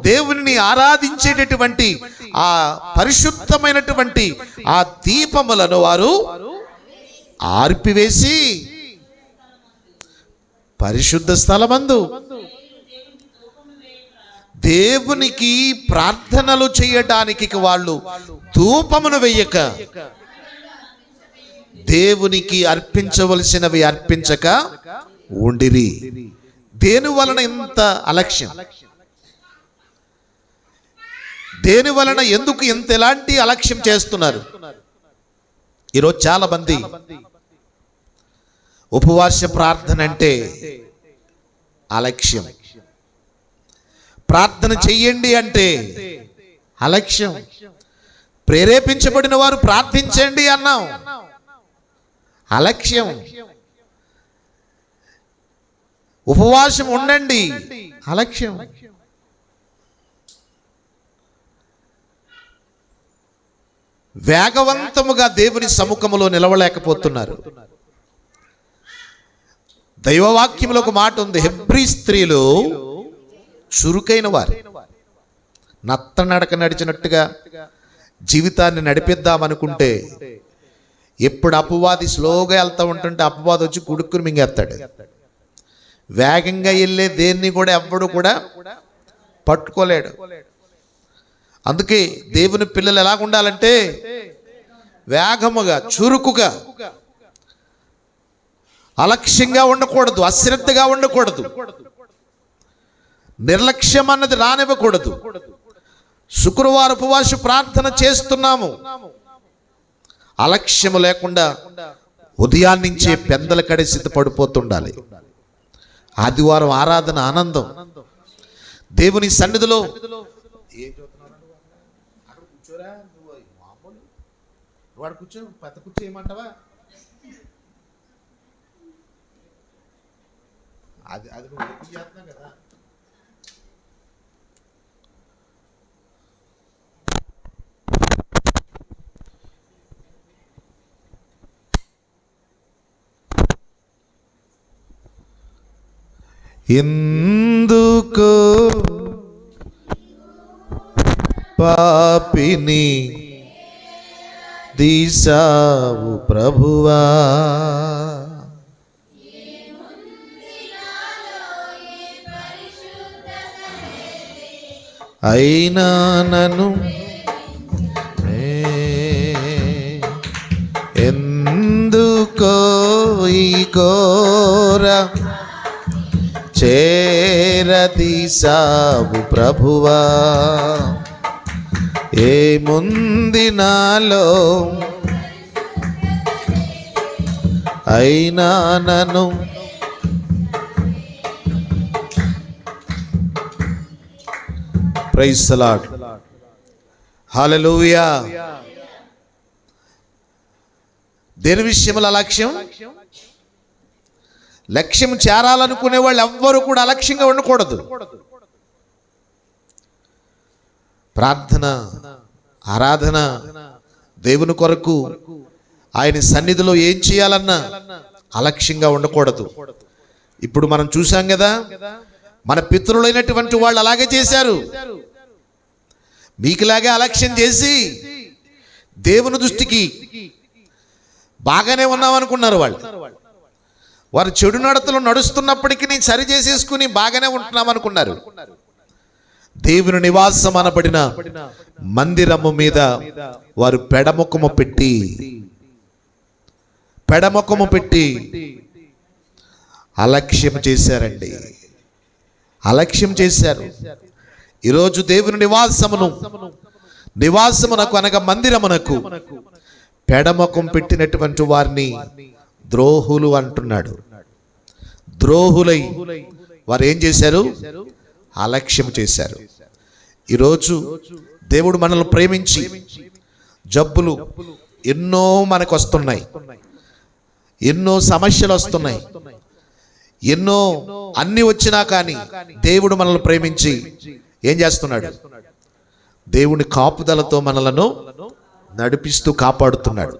దేవుని ఆరాధించేటటువంటి ఆ పరిశుద్ధమైనటువంటి ఆ దీపములను వారు ఆర్పివేసి పరిశుద్ధ స్థలమందు దేవునికి ప్రార్థనలు చేయటానికి వాళ్ళు ధూపమును వేయక దేవునికి అర్పించవలసినవి అర్పించక ఉండిరి. దేని వలన ఇంత అలక్ష్యం? దేని వలన ఎందుకు ఇంత ఎలాంటి అలక్ష్యం చేస్తున్నారు? ఈరోజు చాలా మంది ఉపవాస ప్రార్థన అంటే అలక్ష్యం, ప్రార్థన చెయ్యండి అంటే అలక్ష్యం, ప్రేరేపించబడిన వారు ప్రార్థించండి అన్నాం, అలక్ష్యం. ఉపవాసం ఉండండి, అలక్ష్యం. వేగవంతముగా దేవుని సముఖములో నిలవలేకపోతున్నారు. దైవవాక్యంలో ఒక మాట ఉంది, హెబ్రీ స్త్రీలు చురుకైన వారు. నత్త నడక నడిచినట్టుగా జీవితాన్ని నడిపిద్దామనుకుంటే ఎప్పుడు అపవాది స్లోగా వెళ్తూ ఉంటుంటే అపవాది వచ్చి గుడుక్కుని మింగేస్తాడు. వేగంగా వెళ్ళే దేన్ని కూడా ఎవ్వడు కూడా పట్టుకోలేడు. అందుకే దేవుని పిల్లలు ఎలాగ ఉండాలంటే వేగముగా, చురుకుగా, అలక్ష్యంగా ఉండకూడదు, అశ్రద్ధగా ఉండకూడదు, నిర్లక్ష్యం అన్నది రానివ్వకూడదు. శుక్రవారం ఉపవాస ప్రార్థన చేస్తున్నాము, అలక్ష్యము లేకుండా ఉదయాన్నించే పెందల కడి సిద్ధపడిపోతుండాలి. ఆదివారం ఆరాధన ఆనందం, దేవుని సన్నిధిలో కూర్చో, పెద్ద కూర్చో ఏమంటావా? అది నువ్వు చేస్తున్నావు కదా. ఎందుకో పాపిని దీసావు ప్రభువా, అయినా నన్ను ఎందుకో ఈ ఘోర చేరదీసావు ప్రభువా, ఏముంది నాలో అయినా నన్ను ప్రైజ్ ది లార్డ్, హల్లెలూయా. దేని విషయంలో అలక్ష్యం? లక్ష్యం చేరాలనుకునే వాళ్ళు ఎవ్వరూ కూడా అలక్ష్యంగా ఉండకూడదు. ప్రార్థన, ఆరాధన, దేవుని కొరకు ఆయన సన్నిధిలో ఏం చేయాలన్నా అలక్ష్యంగా ఉండకూడదు. ఇప్పుడు మనం చూసాం కదా, మన పితరులైనటువంటి వాళ్ళు అలాగే చేశారు. మీకులాగే అలక్ష్యం చేసి దేవుని దృష్టికి బాగానే ఉన్నామనుకున్నారు వాళ్ళు. వారు చెడు నడతలు నడుస్తున్నప్పటికీ నేను సరి చేసేసుకుని బాగానే ఉంటున్నాం అనుకున్నారు. దేవుని నివాసం అనబడిన మందిరము మీద వారు పెడముఖము పెట్టి అలక్ష్యం చేశారండి, అలక్ష్యం చేశారు. ఈరోజు దేవుని నివాసమునకు అనగా మందిరమునకు పెడముఖం పెట్టినటువంటి వారిని ద్రోహులు అంటున్నాడు. ద్రోహులై వారు ఏం చేశారు? అలక్ష్యం చేశారు. ఈరోజు దేవుడు మనల్ని ప్రేమించి జబ్బులు ఎన్నో మనకు వస్తున్నాయి, ఎన్నో సమస్యలు వస్తున్నాయి, ఎన్నో అన్ని వచ్చినా కానీ దేవుడు మనల్ని ప్రేమించి ఏం చేస్తున్నాడు? దేవుని కాపుదలతో మనలను నడిపిస్తూ కాపాడుతున్నాడు.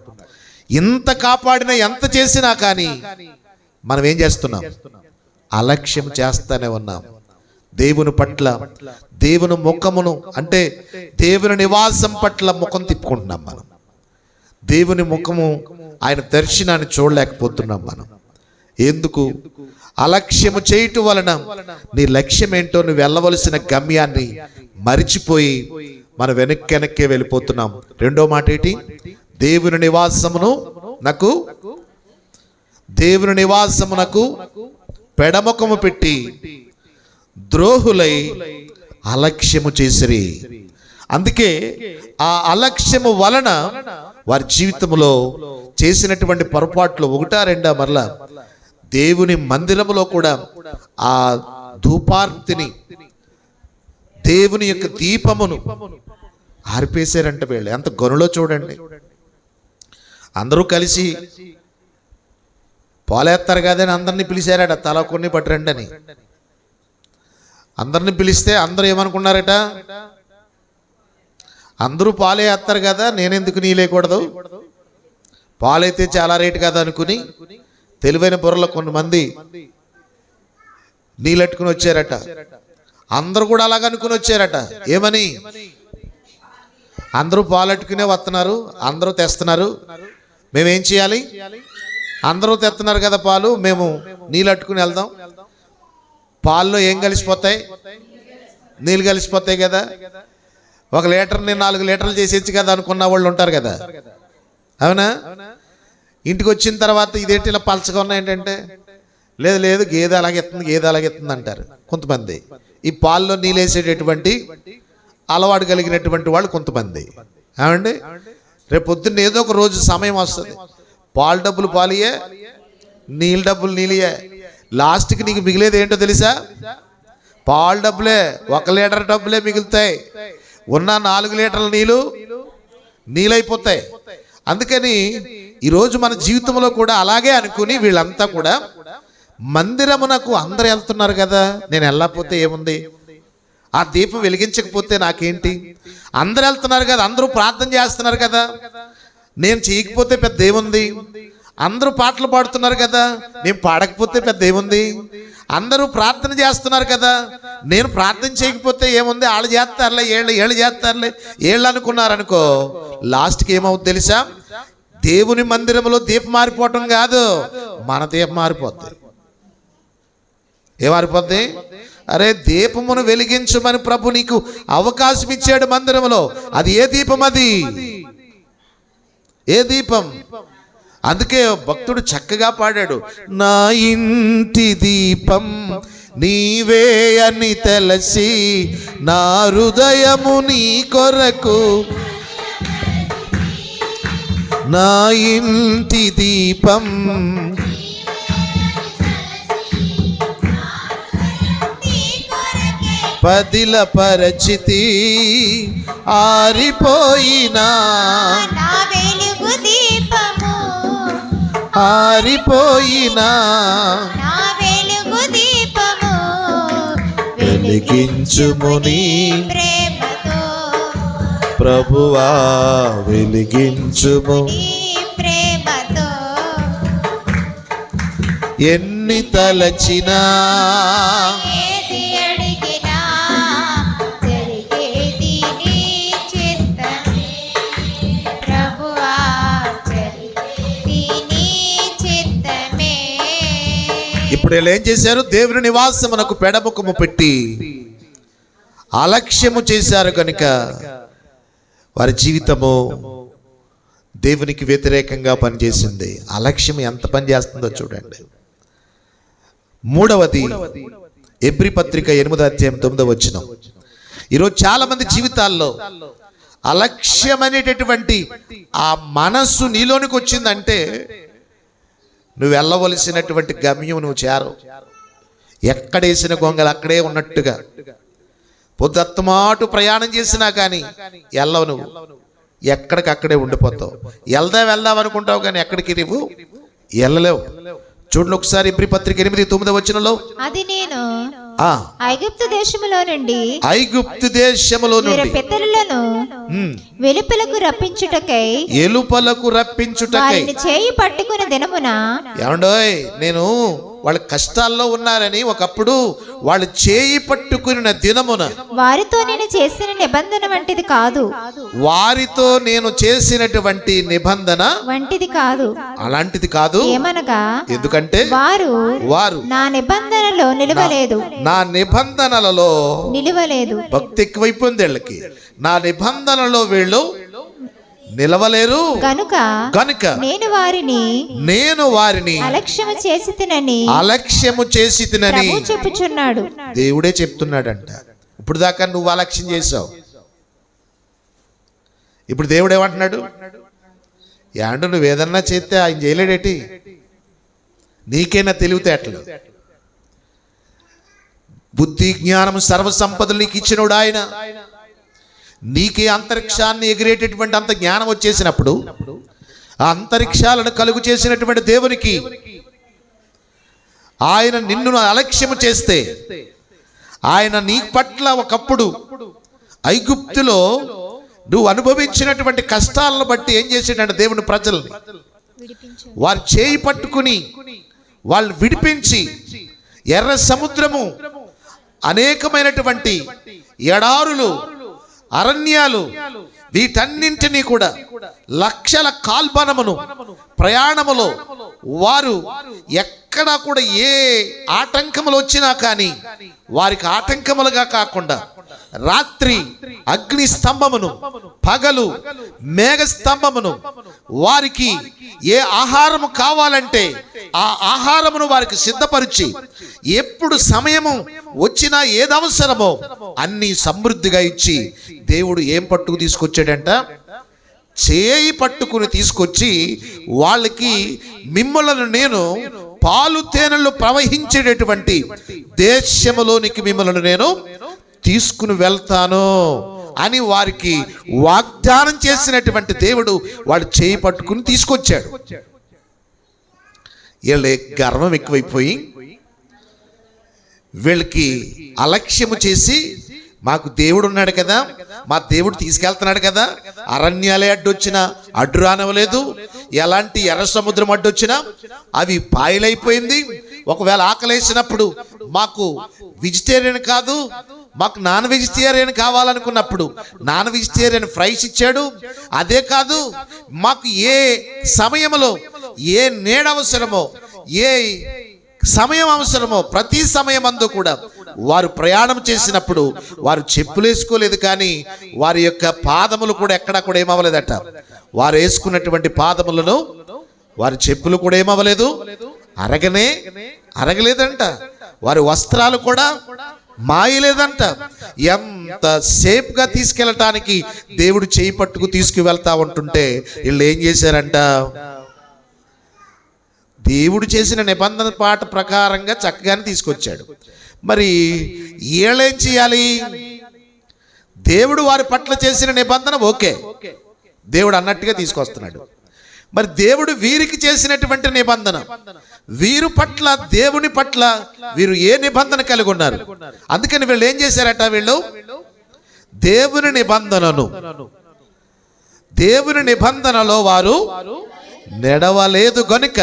ఇంత కాపాడినా ఎంత చేసినా కానీ మనం ఏం చేస్తున్నాం? అలక్ష్యం చేస్తానే ఉన్నాం. దేవుని పట్ల, దేవుని ముఖమును అంటే దేవుని నివాసం పట్ల ముఖం తిప్పుకుంటున్నాం. మనం దేవుని ముఖము, ఆయన దర్శనాన్ని చూడలేకపోతున్నాం. మనం ఎందుకు? అలక్ష్యము చేయటం వలన నీ లక్ష్యం ఏంటో, నువ్వు వెళ్ళవలసిన గమ్యాన్ని మరిచిపోయి మనం వెనక్కే వెళ్ళిపోతున్నాం. రెండో మాట ఏంటి? దేవుని నివాసమునకు పెడముఖము పెట్టి ద్రోహులై అలక్ష్యము చేసిరి. అందుకే ఆ అలక్ష్యము వలన వారి జీవితంలో చేసినటువంటి పొరపాట్లు ఒకటా రెండా మరలా దేవుని మందిరములో కూడా ఆ ధూపార్తిని, దేవుని యొక్క దీపమును ఆర్పేశారంట. వీళ్ళు ఎంత గనులో చూడండి. అందరూ కలిసి పోలేస్తారు కదని అందరినీ పిలిచారట, తల కొన్ని పట్టురండి అని. అందరిని పిలిస్తే అందరూ ఏమనుకున్నారట? అందరూ పాలే వేస్తారు కదా, నేనెందుకు నీలేకూడదు, పాలైతే చాలా రేటు కదా అనుకుని తెలివైన బుర్రలో కొంతమంది నీళ్ళట్టుకుని వచ్చారట. అందరూ కూడా అలాగ అనుకుని వచ్చారట. ఏమని? అందరూ పాలట్టుకునే వస్తున్నారు, అందరూ తెస్తున్నారు, మేమేం చేయాలి? అందరూ తెస్తున్నారు కదా పాలు, మేము నీళ్ళు అట్టుకుని వెళ్దాం. పాల్లో ఏం కలిసిపోతాయి? నీళ్ళు కలిసిపోతాయి కదా. 1 లీటర్ని 4 లీటర్లు చేసేచ్చు కదా అనుకున్న వాళ్ళు ఉంటారు కదా, అవునా? ఇంటికి వచ్చిన తర్వాత ఇదేంటి ఇలా పలచగా ఉన్నాయి ఏంటంటే, లేదు గేదె అలాగెత్తుంది అంటారు కొంతమంది. ఈ పాల్లో నీళ్ళు వేసేటటువంటి అలవాటు కలిగినటువంటి వాళ్ళు కొంతమంది. ఏమండి, రేపు పొద్దున్న ఏదో ఒక రోజు సమయం వస్తుంది, పాలు డబ్బులు పాలియే, నీళ్ళ డబ్బులు నీళ్ళయే, లాస్ట్కి నీకు మిగిలేది ఏంటో తెలుసా? పాలు డబ్బులే, 1 లీటర్ డబ్బులే మిగులుతాయి. ఉన్న 4 లీటర్ల నీళ్ళైపోతాయి. అందుకని ఈరోజు మన జీవితంలో కూడా అలాగే అనుకుని వీళ్ళంతా కూడా మందిరమునకు అందరు వెళ్తున్నారు కదా, నేను వెళ్ళకపోతే ఏముంది, ఆ దీపం వెలిగించకపోతే నాకేంటి, అందరు వెళ్తున్నారు కదా, అందరూ ప్రార్థన చేస్తున్నారు కదా, నేను చేయకపోతే పెద్ద ఏముంది, అందరూ పాటలు పాడుతున్నారు కదా, నేను పాడకపోతే పెద్ద ఏముంది, అందరూ ప్రార్థన చేస్తున్నారు కదా, నేను ప్రార్థన చేయకపోతే ఏముంది, వాళ్ళు చేస్తారులే, ఏళ్ళు చేస్తారులే, ఏళ్ళు అనుకున్నారనుకో, లాస్ట్కి ఏమవుతుంది తెలుసా? దేవుని మందిరంలో దీపం మారిపోవటం కాదు, మన దీపం మారిపోద్ది. ఏమారిపోద్ది? అరే, దీపమును వెలిగించమని ప్రభు నీకు అవకాశం ఇచ్చాడు మందిరంలో. అది ఏ దీపం? అది ఏ దీపం? అందుకే భక్తుడు చక్కగా పాడాడు, నా ఇంటి దీపం నీవే అని తెలిసి నా హృదయము నీ కొరకు, నా ఇంటి దీపం పదిల పరిచితి ఆరిపోయినా, ఆరిపోయినా వెలిగించుము నీ ప్రేమతో, ప్రభువా వెలిగించుము ప్రేమతో, ఎన్ని తలచినా ఏది అడిగినా జరిగేది నీ చిత్తమే, ప్రభువా జరిగేది నీ చిత్తమే. ఇప్పుడు వీళ్ళు ఏం చేశారు? దేవుని నివాసమునకు పెడముఖము పెట్టి అలక్ష్యము చేశారు కనుక వారి జీవితము దేవునికి వ్యతిరేకంగా పనిచేసింది. అలక్ష్యం ఎంత పని చేస్తుందో చూడండి. మూడవది ఎబ్రీ పత్రిక 8వ అధ్యాయం 9వ వచనం. ఈరోజు చాలా మంది జీవితాల్లో అలక్ష్యం అనేటటువంటి ఆ మనస్సు నీలోనికి వచ్చిందంటే నువ్వు వెళ్ళవలసినటువంటి గమ్యం నువ్వు చేరవు. ఎక్కడేసిన గొంగలు అక్కడే ఉన్నట్టుగా. పొద్దుమాటు ప్రయాణం చేసినా కానీ వెళ్ళవు, నువ్వు ఎక్కడికక్కడే ఉండిపోతావు. వెళ్దాం అనుకుంటావు కానీ ఎక్కడికి నువ్వు వెళ్ళలేవు. చూడండి ఒకసారి ఇబ్రీ పత్రిక 8:9 వచనంలో, అది నేను ఐగుప్తు దేశములో నుండి పితరులను వెలుపలకు రప్పించుటకై చేయి పట్టుకుని దినమున. ఏమండోయ్, నేను వాళ్ళ కష్టాల్లో ఉన్నారని ఒకప్పుడు వాళ్ళు చేయి పట్టుకున్న దినమున వారితో నేను చేసిన నిబంధన వంటిది కాదు, వారితో నేను చేసినటువంటి నిబంధన వంటిది కాదు, అలాంటిది కాదు. ఏమనగా ఎందుకంటే వారు నా నిబంధనలో నిలవలేదు, నా నిబంధనలలో నిలవలేదు. భక్తి ఎక్కువైపోయింది వీళ్ళకి. నా నిబంధనలో వీళ్ళు నిలవలేరు గనుక నేను వారిని అలక్ష్యము చేసి తినని చెప్పుచున్నాడు. దేవుడే చెప్తున్నాడంట. ఇప్పుడు దాకా నువ్వు అలక్ష్యం చేసావు, ఇప్పుడు దేవుడు ఏమంటున్నాడు? యాండు నువ్వేదన్నా చేస్తే ఆయన చేయలేడేటి? నీకైనా తెలివితేటలు, బుద్ధి, జ్ఞానం, సర్వసంపదలు నీకు ఇచ్చినోడు ఆయన. నీకే అంతరిక్షాన్ని ఎగిరేటటువంటి అంత జ్ఞానం వచ్చేసినప్పుడు, ఆ అంతరిక్షాలను కలుగు చేసినటువంటి దేవునికి ఆయన నిన్ను అలక్ష్యము చేస్తే, ఆయన నీ పట్ల ఒకప్పుడు ఐగుప్తులో నువ్వు అనుభవించినటువంటి కష్టాలను బట్టి ఏం చేసాడంటే దేవుని ప్రజల్ని వారు చేయి పట్టుకుని వాళ్ళు విడిపించి, ఎర్ర సముద్రము, అనేకమైనటువంటి ఎడారులు, అరణ్యాలు, వీటన్నింటినీ కూడా లక్షల కాల్బనమును ప్రయాణములో వారు ఎక్కడా కూడా ఏ ఆటంకములు వచ్చినా కానీ వారికి ఆటంకములుగా కాకుండా రాత్రి అగ్ని స్తంభమును, పగలు మేఘ స్తంభమును, వారికి ఏ ఆహారము కావాలంటే ఆ ఆహారమును వారికి సిద్ధపరిచి, ఎప్పుడు సమయము వచ్చినా ఏది అవసరమో అన్ని సమృద్ధిగా ఇచ్చి దేవుడు ఏం పట్టుకు తీసుకొచ్చాడంట? చేయి పట్టుకుని తీసుకొచ్చి వాళ్ళకి, మిమ్మలను నేను పాలు తేనెలు ప్రవహించేటటువంటి దేశములోనికి మిమ్మల్ని నేను తీసుకుని వెళ్తాను అని వారికి వాగ్దానం చేసినటువంటి దేవుడు వాళ్ళు చేయి పట్టుకుని తీసుకొచ్చాడు. వీళ్ళ గర్వం ఎక్కువైపోయి వీళ్ళకి అలక్ష్యము చేసి, మాకు దేవుడు ఉన్నాడు కదా, మా దేవుడు తీసుకెళ్తున్నాడు కదా, అరణ్యాలే అడ్డొచ్చినా అడ్డు రానివ్వలేదు, ఎలాంటి ఎర్ర సముద్రం అడ్డొచ్చినా అవి పాయలైపోయింది. ఒకవేళ ఆకలేసినప్పుడు మాకు వెజిటేరియన్ కాదు, మాకు నాన్ వెజిటేరియన్ కావాలనుకున్నప్పుడు నాన్ వెజిటేరియన్ ఫ్రైస్ ఇచ్చాడు. అదే కాదు, మాకు ఏ సమయంలో ఏ నీడ అవసరమో, ఏ సమయం అవసరమో ప్రతి సమయమందు కూడా వారు ప్రయాణం చేసినప్పుడు వారు చెప్పులు వేసుకోలేదు, కానీ వారి యొక్క పాదములు కూడా ఎక్కడా కూడా ఏమవ్వలేదట. వారు వేసుకున్నటువంటి పాదములను వారి చెప్పులు కూడా ఏమవ్వలేదు, అరగలేదంట. వారి వస్త్రాలు కూడా మాయలేదంట. ఎంత సేఫ్గా తీసుకెళ్ళటానికి దేవుడు చేయి పట్టుకు తీసుకువెళ్తా ఉంటుంటే వీళ్ళు ఏం చేశారంట? దేవుడు చేసిన నిబంధన పాట ప్రకారంగా చక్కగానే తీసుకొచ్చాడు. మరి వీళ్ళేం చేయాలి? దేవుడు వారి పట్ల చేసిన నిబంధన ఓకే, దేవుడు అన్నట్టుగా తీసుకొస్తున్నాడు. మరి దేవుడు వీరికి చేసినటువంటి నిబంధన, వీరు పట్ల, దేవుని పట్ల వీరు ఏ నిబంధన కలిగి ఉన్నారు? అందుకని వీళ్ళు ఏం చేశారట? వీళ్ళు దేవుని నిబంధనలో వారు నడవలేదు గనుక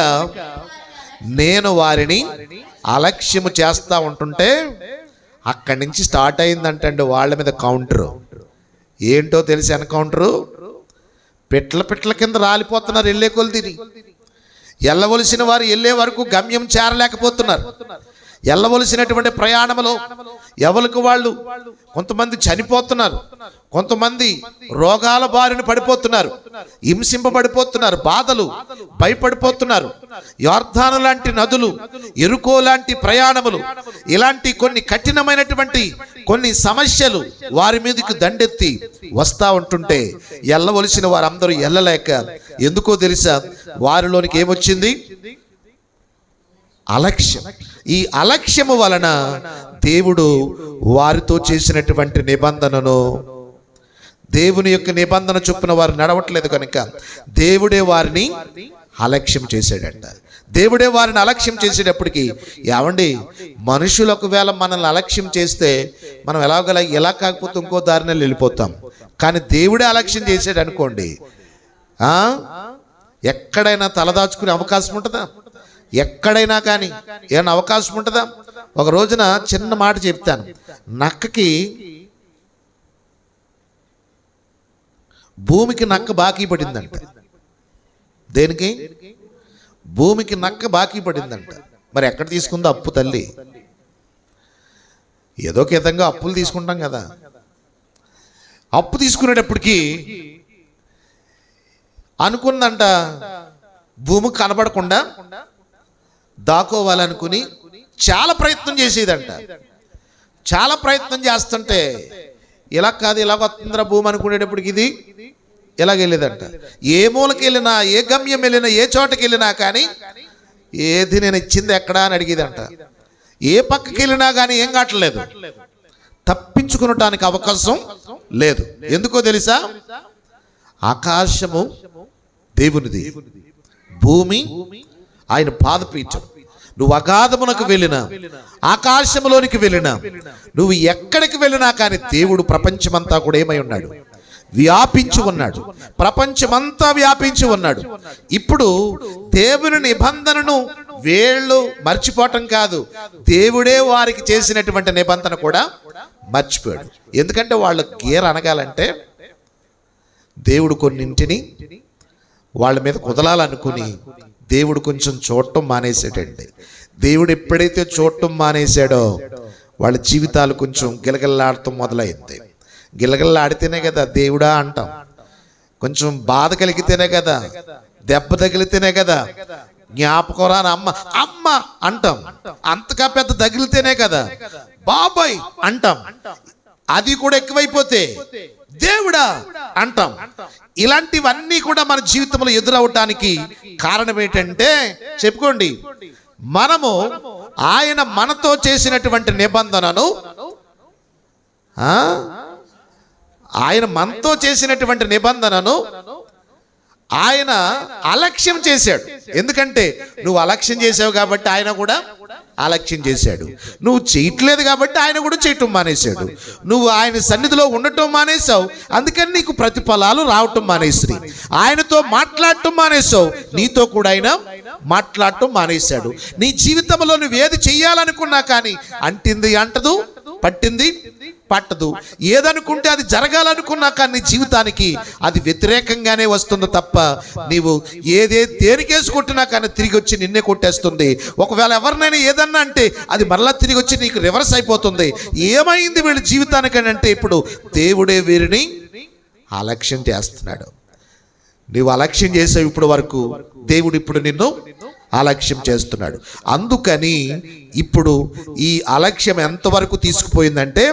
నేను వారిని అలక్ష్యము చేస్తా ఉంటుంటే అక్కడి నుంచి స్టార్ట్ అయిందంటండి వాళ్ళ మీద కౌంటరు. ఏంటో తెలిసి ఎన్కౌంటరు? పిట్ల కింద రాలిపోతున్నారు వెళ్ళే కొలిదిని. వెళ్ళవలసిన వారు వెళ్ళే వరకు గమ్యం చేరలేకపోతున్నారు. వెళ్ళవలసినటువంటి ప్రయాణంలో ఎవరికి వాళ్ళు కొంతమంది చనిపోతున్నారు, కొంతమంది రోగాల బారిన పడిపోతున్నారు, హింసింపబడిపోతున్నారు, బాధలు భయపడిపోతున్నారు. యోర్దాను లాంటి నదులు, ఎరుకో లాంటి ప్రయాణములు, ఇలాంటి కొన్ని కఠినమైనటువంటి కొన్ని సమస్యలు వారి మీదకి దండెత్తి వస్తూ ఉంటుంటే వెళ్ళవలసిన వారందరూ వెళ్ళలేక, ఎందుకో తెలుసా? వారిలోనికి ఏమొచ్చింది? అలక్ష్యం. ఈ అలక్ష్యము వలన దేవుడు వారితో చేసినటువంటి నిబంధనను, దేవుని యొక్క నిబంధన చొప్పున వారు నడవట్లేదు కనుక దేవుడే వారిని అలక్ష్యం చేశాడంట. దేవుడే వారిని అలక్ష్యం చేసేటప్పటికి, ఏమండి, మనుషులు ఒకవేళ మనల్ని అలక్ష్యం చేస్తే మనం ఎలా కాకపోతే ఇంకో దారిని వెళ్ళిపోతాం. కానీ దేవుడే అలక్ష్యం చేసాడు అనుకోండి, ఎక్కడైనా తలదాచుకునే అవకాశం ఉంటుందా? ఎక్కడైనా కానీ ఏమైనా అవకాశం ఉంటుందా? ఒక రోజున చిన్న మాట చెప్తాను. నక్కకి, భూమికి నక్క బాకీ పడిందంట. దేనికి? భూమికి నక్క బాకీ పడిందంట. మరి ఎక్కడ తీసుకుందో అప్పు తల్లి? ఏదో విధంగా అప్పులు తీసుకుంటాం కదా. అప్పు తీసుకునేటప్పటికి అనుకుందంట, భూమి కనబడకుండా దాకోవాలనుకుని చాలా ప్రయత్నం చేసేదంట. చాలా ప్రయత్నం చేస్తుంటే ఇలా కాదు, ఇలా వస్తుందిరా భూమి అనుకునేటప్పటికి ఇది ఎలాగెళ్ళేదంట. ఏ మూలకి వెళ్ళినా, ఏ గమ్యం వెళ్ళినా, ఏ చోటకి వెళ్ళినా కానీ ఏది నేను ఇచ్చింది ఎక్కడా అని అడిగేదంట. ఏ పక్కకి వెళ్ళినా కానీ ఏం కావట్లేదు, తప్పించుకునటానికి అవకాశం లేదు. ఎందుకో తెలుసా? ఆకాశము దేవునిది, భూమి ఆయన పాదపీఠం. నువ్వు అగాధమునకు వెళ్ళినా, ఆకాశములోనికి వెళ్ళినా, నువ్వు ఎక్కడికి వెళ్ళినా కానీ దేవుడు ప్రపంచమంతా కూడా ఏమై ఉన్నాడు? వ్యాపించి ఉన్నాడు. ప్రపంచమంతా వ్యాపించి ఉన్నాడు. ఇప్పుడు దేవుని నిబంధనను వీళ్ళు మర్చిపోవటం కాదు, దేవుడే వారికి చేసినటువంటి నిబంధన కూడా మర్చిపోయాడు. ఎందుకంటే వాళ్ళ గీర అనగాలంటే దేవుడు కొన్నింటిని వాళ్ళ మీద కుదలాలనుకుని దేవుడు కొంచెం చూడటం మానేసాడండి. దేవుడు ఎప్పుడైతే చూడటం మానేశాడో వాళ్ళ జీవితాలు కొంచెం గిలగిల్లాడటం మొదలైంది. గిలగిల్లాడితేనే కదా దేవుడా అంటాం. కొంచెం బాధ కలిగితేనే కదా, దెబ్బ తగిలితేనే కదా జ్ఞాపకం రాని అమ్మ అమ్మ అంటాం. అంతగా పెద్ద తగిలితేనే కదా బాబాయ్ అంటాం. అది కూడా ఎక్కువైపోతే దేవుడా అంటాం. ఇలాంటివన్నీ కూడా మన జీవితంలో ఎదురవటానికి కారణం ఏంటంటే, చెప్పుకోండి, మనము ఆయన మనతో చేసినటువంటి నిబంధనను, ఆయన మనతో చేసినటువంటి నిబంధనను ఆయన అలక్ష్యం చేశాడు. ఎందుకంటే నువ్వు అలక్ష్యం చేసావు కాబట్టి ఆయన కూడా అలక్ష్యం చేశాడు. నువ్వు చేయట్లేదు కాబట్టి ఆయన కూడా చేయటం మానేశాడు. నువ్వు ఆయన సన్నిధిలో ఉండటం మానేశావు, అందుకని నీకు ప్రతిఫలాలు రావటం మానేసి, ఆయనతో మాట్లాడటం మానేశావు, నీతో కూడా ఆయన మాట్లాడటం మానేశాడు. నీ జీవితంలో నువ్వు ఏది చెయ్యాలనుకున్నా కానీ అంటింది అంటదు, పట్టింది పట్టదు. ఏదనుకుంటే అది జరగాలనుకున్నా కానీ నీ జీవితానికి అది వ్యతిరేకంగానే వస్తుంది తప్ప, నీవు దేనికేసి కొట్టినా కానీ తిరిగి వచ్చి నిన్నే కొట్టేస్తుంది. ఒకవేళ ఎవరినైనా ఏదన్నా అంటే అది మరలా తిరిగి వచ్చి నీకు రివర్స్ అయిపోతుంది. ఏమైంది వీళ్ళ జీవితానికని అంటే, ఇప్పుడు దేవుడే వీరిని అలక్ష్యం చేస్తున్నాడు. నీవు అలక్ష్యం చేసావు ఇప్పుడు వరకు, దేవుడు ఇప్పుడు నిన్ను అలక్ష్యం చేస్తున్నాడు. అందుకని ఇప్పుడు ఈ అలక్ష్యం ఎంతవరకు తీసుకుపోయిందంటే,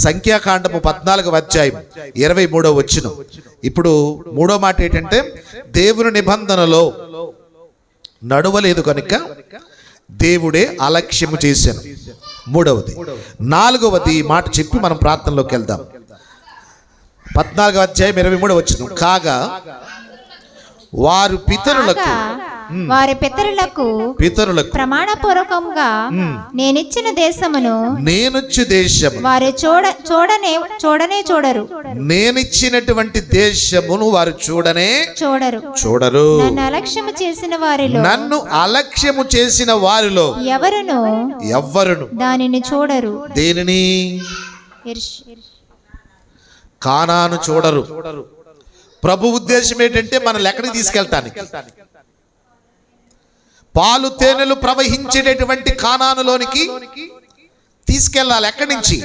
సంఖ్యాకాండము 14వ అధ్యాయం 23వ వచనం. ఇప్పుడు మూడో మాట ఏంటంటే, దేవుని నిబంధనలో నడవలేదు కనుక దేవుడే అలక్ష్యము చేశాను. మూడవది. 4వది మాట చెప్పి మనం ప్రార్థనలోకి వెళ్దాం. 14వ అధ్యాయం 23వ వచనం. కాగా వారి పితరులకు ప్రమాణపూర్వకంగా నేనిచ్చిన దేశమును వారు చూడరు. నేనిచ్చినటువంటి దేశమును వారు చూడరు. నన్ను అలక్ష్యము చేసిన వారిలో ఎవరును దానిని చూడరు. దేనిని? కానాను చూడరు. ప్రభు ఉద్దేశం ఏంటంటే మనల్ని ఎక్కడికి తీసుకెళ్తానికి? పాలు తేనెలు ప్రవహించేటటువంటి కానానులోనికి తీసుకెళ్ళాలి. ఎక్కడి నుంచి?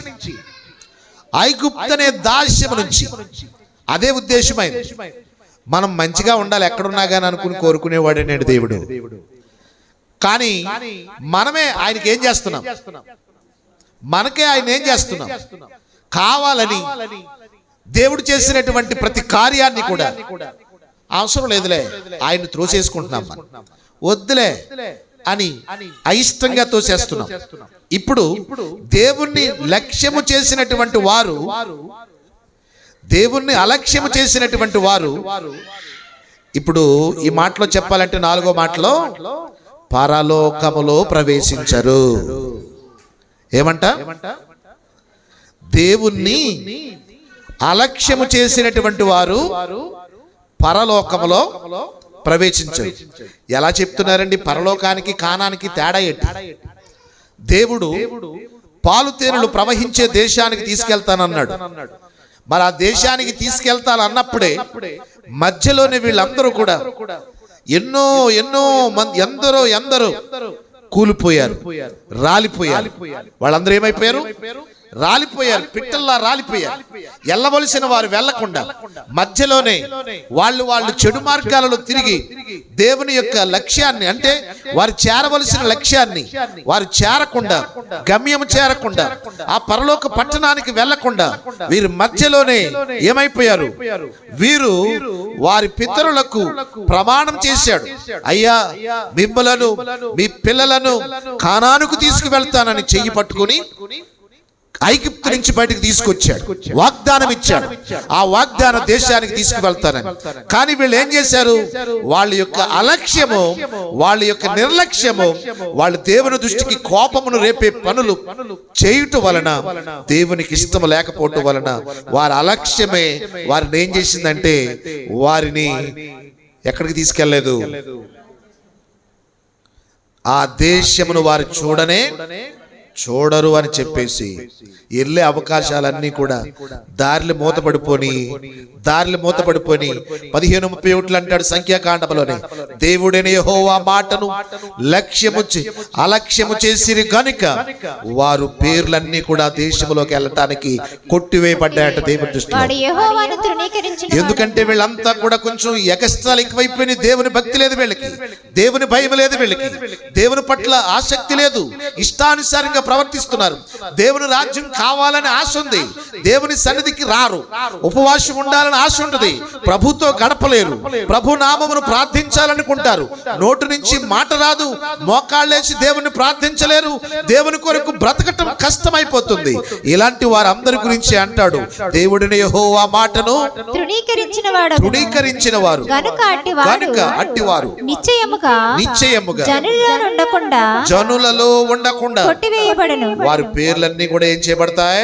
ఐగుప్తు అనే దాస్యము నుంచి. అదే ఉద్దేశమైంది. మనం మంచిగా ఉండాలి ఎక్కడున్నా కానీ అనుకుని కోరుకునేవాడే నేడు దేవుడు. కానీ మనమే ఆయనకి ఏం చేస్తున్నాం? మనకే ఆయన ఏం చేస్తున్నాం? కావాలని దేవుడు చేసినటువంటి ప్రతి కార్యాన్ని కూడా అవసరం లేదులే, ఆయన త్రోసేసుకుంటున్నాం. మనం వద్దులే, అని అయిష్టంగా తోసేస్తున్నాం. ఇప్పుడు దేవుణ్ణి లక్ష్యము చేసినటువంటి వారు, దేవుణ్ణి అలక్ష్యము చేసినటువంటి వారు, ఇప్పుడు ఈ మాటలో చెప్పాలంటే 4వ మాటలో పరలోకములో ప్రవేశించరు. ఏమంట? దేవుణ్ణి అలక్ష్యము చేసినటువంటి వారు పరలోకములో ప్రవేశించరు. ఎలా చెప్తున్నారండి? పరలోకానికి కానానికి తేడా ఏంటి? దేవుడు పాలు తేనెలు ప్రవహించే దేశానికి తీసుకెళ్తానన్నాడు. మరి ఆ దేశానికి తీసుకెళ్తానన్నప్పుడే మధ్యలోనే వీళ్ళందరూ కూడా ఎన్నో మంది ఎందరో కూలిపోయారు, రాలిపోయారు. వాళ్ళందరూ ఏమైపోయారు? రాలిపోయారు, పిట్టల్లా రాలిపోయారు. వెళ్ళవలసిన వారు వెళ్లకుండా మధ్యలోనే వాళ్ళు చెడు మార్గాలలో తిరిగి దేవుని యొక్క లక్ష్యాన్ని, అంటే వారు చేరవలసిన లక్ష్యాన్ని వారు చేరకుండా, గమ్యం చేరకుండా, ఆ పరలోక పట్టణానికి వెళ్లకుండా వీరు మధ్యలోనే ఏమైపోయారు? వీరు వారి పితరులకు ప్రమాణం చేశాడు, అయ్యా మిమ్మలను మీ పిల్లలను కానానుకు తీసుకువెళ్తానని చెయ్యి పట్టుకుని ఐగుప్తు నుంచి బయటకు తీసుకొచ్చాడు, వాగ్దానం ఇచ్చాడు, ఆ వాగ్దాన దేశానికి తీసుకువెళ్తానని. కానీ వీళ్ళు ఏం చేశారు? వాళ్ళ యొక్క అలక్ష్యము, వాళ్ళ యొక్క నిర్లక్ష్యము, వాళ్ళు దేవుని దృష్టికి కోపమును రేపే పనులు చేయుట వలన, దేవునికి ఇష్టం లేకపోవటం వలన వారి అలక్ష్యమే వారిని ఏం చేసిందంటే వారిని ఎక్కడికి తీసుకెళ్లలేదు, ఆ దేశమును వారు చూడరు అని చెప్పేసి వెళ్ళే అవకాశాలన్నీ కూడా దారిలో మూతపడిపోని 15:31 అంటాడు సంఖ్యాకాండములోనే, దేవుడైన యెహోవా మాటను అలక్ష్యము చేసిరి గనుక వారు పేర్లన్నీ కూడా దేశంలోకి వెళ్ళటానికి కొట్టివేయబడ్డాయట దేవుని దృష్టిలో. ఎందుకంటే వీళ్ళంతా కూడా కొంచెం ఎగస్ట్రాలు ఎక్కువైపోయినాయి. దేవుని భక్తి లేదు వీళ్ళకి, దేవుని భయం లేదు వీళ్ళకి, దేవుని పట్ల ఆసక్తి లేదు, ఇష్టానుసారంగా ప్రవర్తిస్తున్నారు. దేవుని రాజ్యం కావాలని ఆశ ఉంది, దేవుని సన్నిధికి రారు, ఉపవాసం ఉండాలని ఆశ ఉంటుంది, ప్రభుతో గడపలేరు, ప్రభు నామమును ప్రార్థించాలనుకుంటారు, నోటి నుంచి మాట రాదు, మోకాళ్ళేసి దేవుని ప్రార్థించలేరు, దేవుని కొరకు బ్రతకటం కష్టమైపోతుంది. ఇలాంటి వారందరి గురించి అంటాడు, దేవుడిని యెహోవా మాటను తృణీకరించిన వారు గనుక అట్టివారు నిశ్చయముగా జనులలో ఉండకుండా వారి పేర్లన్నీ కూడా ఏం చేయబడతాయి?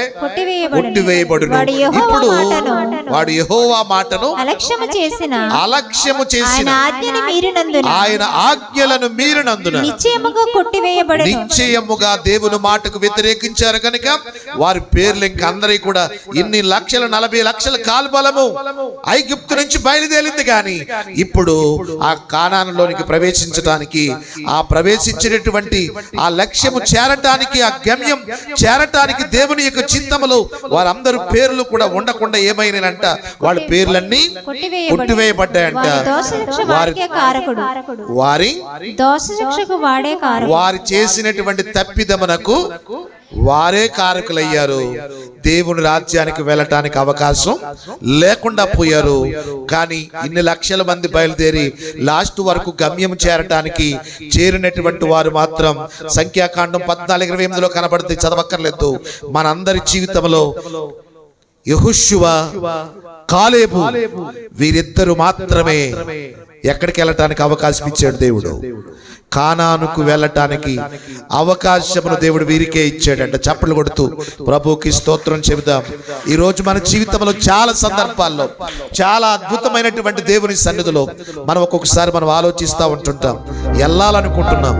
కొట్టివేయబడును. ఇప్పుడు వాడు యెహోవా మాటను అలక్ష్యము చేసిన ఆయన ఆజ్ఞలను మీరినందున నిశ్చయముగా దేవుని మాటకు వ్యతిరేకించారు కనుక వారి పేర్లు ఇంక అందరి కూడా ఇన్ని 40 లక్షల కాల్బలము ఐగుప్తు నుంచి బయలుదేరింది. కానీ ఇప్పుడు ఆ కానానులోనికి ప్రవేశించడానికి, ఆ ప్రవేశించినటువంటి ఆ లక్ష్యము చేరటానికి, ఆ గమ్యం చేరటానికి దేవుని యొక్క చిత్తములో వారందరూ పేర్లు కూడా ఉండకుండా ఏమైనాయంట? వాళ్ళ పేర్లన్నీ కొట్టివేయబడ్డాయంట. వారి చేసినటువంటి తప్పిదమునకు వారే కారకులయ్యారు. దేవుని రాజ్యానికి వెళ్ళటానికి అవకాశం లేకుండా పోయారు. కానీ ఇన్ని లక్షల మంది బయలుదేరి లాస్ట్ వరకు గమ్యం చేరినటువంటి వారు మాత్రం సంఖ్యాకాండం 14:28 కనబడుతుంది, చదవక్కర్లేదు. మనందరి జీవితంలో యెహోషువ, కాలేబు వీరిద్దరు మాత్రమే ఎక్కడికి వెళ్ళటానికి అవకాశం ఇచ్చాడు దేవుడు. కానానుకు వెళ్ళటానికి అవకాశమును దేవుడు వీరికే ఇచ్చాడంట. చప్పట్లు కొడుతూ ప్రభువుకి స్తోత్రం చెబుదాం. ఈరోజు మన జీవితంలో చాలా సందర్భాల్లో చాలా అద్భుతమైనటువంటి దేవుని సన్నిధిలో మనం ఒక్కొక్కసారి మనం ఆలోచిస్తూ ఉంటుంటాం, వెళ్ళాలనుకుంటున్నాం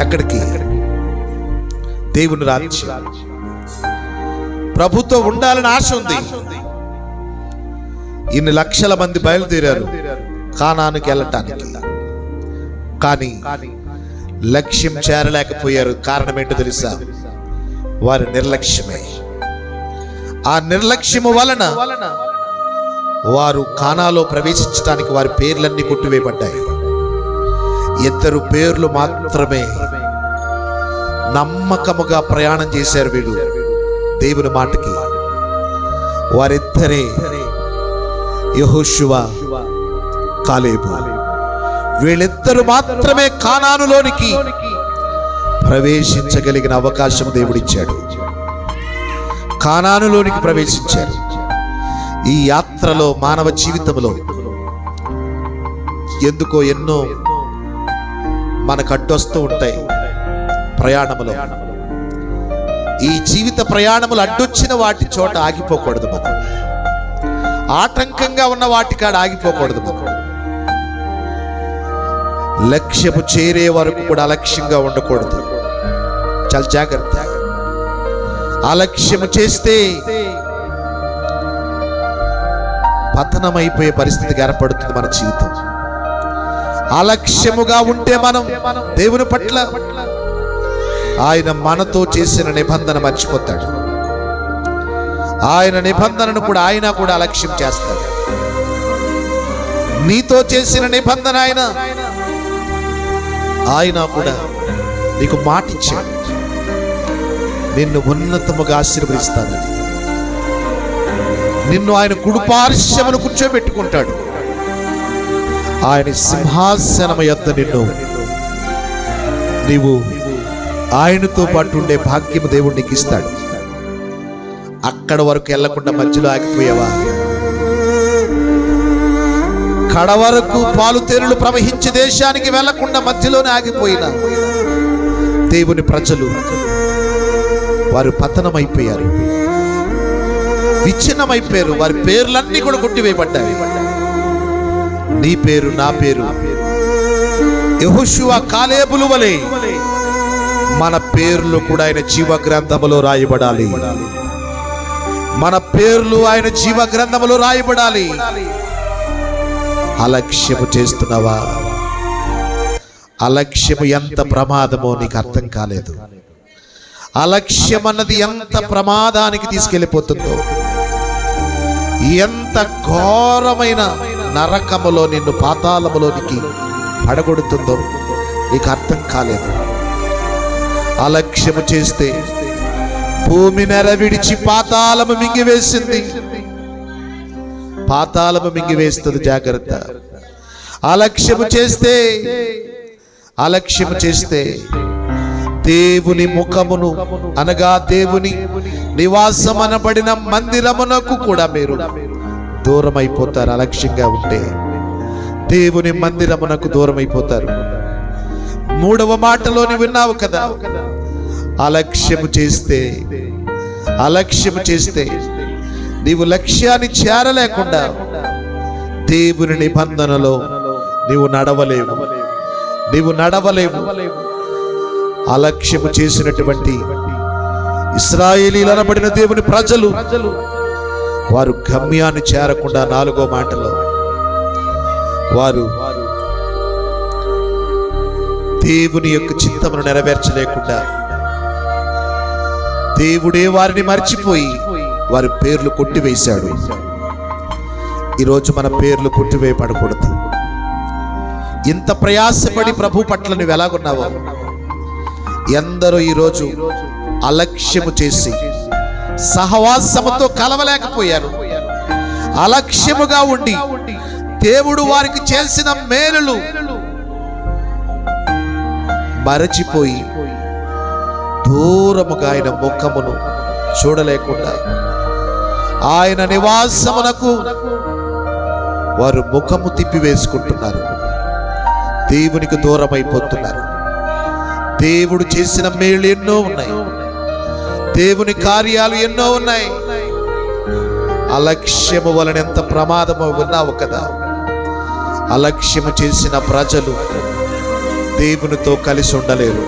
ఎక్కడికి? దేవుని రాజ్యం, ప్రభుతో ఉండాలని ఆశ ఉంది. ఇన్ని లక్షల మంది బయలుదేరారు కానానుకి వెళ్ళటానికి, కానీ లక్ష్యం చేరలేకపోయారు. కారణం ఏంటో తెలుసా? వారి నిర్లక్ష్యమే. ఆ నిర్లక్ష్యము వలన వారు కానాలో ప్రవేశించడానికి వారి పేర్లన్నీ కొట్టివేయబడ్డాయి. 2 పేర్లు మాత్రమే నమ్మకముగా ప్రయాణం చేశారు వీడు దేవుని మాటకి. వారిద్దరే యెహోషువ, కాలేబు. వీళ్ళిద్దరూ మాత్రమే కానానులోనికి ప్రవేశించగలిగిన అవకాశం దేవుడిచ్చాడు. కానానులోనికి ప్రవేశించారు. ఈ యాత్రలో, మానవ జీవితంలో ఎందుకో ఎన్నో మనకు అడ్డొస్తూ ఉంటాయి ప్రయాణములో. ఈ జీవిత ప్రయాణములు అడ్డొచ్చిన వాటి చోట ఆగిపోకూడదు మనం. ఆటంకంగా ఉన్న వాటి కాడ ఆగిపోకూడదు మనం. లక్ష్యము చేరే వరకు కూడా అలక్ష్యంగా ఉండకూడదు. చాలా జాగ్రత్త. అలక్ష్యము చేస్తే పతనమైపోయే పరిస్థితికి ఏర్పడుతుంది మన జీవితం. అలక్ష్యముగా ఉంటే మనం దేవుని పట్ల, ఆయన మనతో చేసిన నిబంధన మర్చిపోతాడు. ఆయన నిబంధనను కూడా ఆయన కూడా అలక్ష్యం చేస్తాడు. నీతో చేసిన నిబంధన ఆయన కూడా నీకు మాటిచ్చాడు, నిన్ను ఉన్నతముగా ఆశీర్వదిస్తానని. నిన్ను ఆయన కుడిపార్శ్వమున కూర్చోబెట్టుకుంటాడు. ఆయన సింహాసనం యొద్ద నీవు ఆయనతో పాటు ఉండే భాగ్యము దేవుడు నీకు ఇస్తాడు. అక్కడ వరకు వెళ్లకుండా మధ్యలో ఆగిపోయావా? కడ వరకు పాలు తేనెలు ప్రవహించే దేశానికి వెళ్లకుండా మధ్యలోనే ఆగిపోయిన దేవుని ప్రజలు, వారు పతనమైపోయారు, విచ్ఛిన్నమైపోయారు. వారి పేర్లన్నీ కూడా కొట్టివేయబడ్డాయి. నీ పేరు, నా పేరు యెహోషువ, కాలేబులు వలె మన పేర్లు కూడా ఆయన జీవ గ్రంథములో రాయబడాలి. మన పేర్లు ఆయన జీవ గ్రంథములో రాయబడాలి. అలక్ష్యము చేస్తున్నావా? అలక్ష్యము ఎంత ప్రమాదమో నీకు అర్థం కాలేదు. అలక్ష్యం అన్నది ఎంత ప్రమాదానికి తీసుకెళ్ళిపోతుందో, ఎంత ఘోరమైన నరకములో, నిన్ను పాతాళములోనికి పడగొడుతుందో నీకు అర్థం కాలేదు. అలక్ష్యము చేస్తే భూమి నెర విడిచి పాతాళము మింగివేసింది. పాతాళము మింగివేస్తుంది. జాగ్రత్త. అలక్ష్యము చేస్తే దేవుని ముఖమును అనగా దేవుని నివాసం అనబడిన మందిరమునకు కూడా మీరు దూరం అయిపోతారు. అలక్ష్యంగా ఉంటే దేవుని మందిరమునకు దూరం అయిపోతారు. 3వ మాటలోని విన్నావు కదా, అలక్ష్యము చేస్తే నీవు లక్ష్యాన్ని చేరలేకుండా దేవుని నిబంధనలో నీవు నడవలేవు. అలక్ష్యము చేసినటువంటి ఇశ్రాయేలీయులు అనబడిన దేవుని ప్రజలు, వారు గమ్యాన్ని చేరకుండా 4వ మాటలో వారు దేవుని యొక్క చిత్తమును నెరవేర్చలేకుండా దేవుడే వారిని మర్చిపోయి వారి పేర్లు కొట్టివేశాడు. ఈరోజు మన పేర్లు కొట్టివేయబడకూడదు. ఇంత ప్రయాసపడి ప్రభు పట్ల నువ్వు ఎలాగున్నావో, ఎందరో ఈరోజు అలక్ష్యము చేసి సహవాసముతో కలవలేకపోయారు. అలక్ష్యముగా ఉండి దేవుడు వారికి చేసిన మేలులు మరచిపోయి దూరముగా ఆయన ముఖమును చూడలేకుండా ఆయన నివాసమునకు వారు ముఖము తిప్పివేసుకుంటున్నారు. దేవునికి దూరం అయిపోతున్నారు. దేవుడు చేసిన మేలు ఎన్నో ఉన్నాయి. దేవుని కార్యాలు ఎన్నో ఉన్నాయి. అలక్ష్యము వలన ఎంత ప్రమాదమో విన్నావు కదా. అలక్ష్యము చేసిన ప్రజలు దేవునితో కలిసి ఉండలేరు.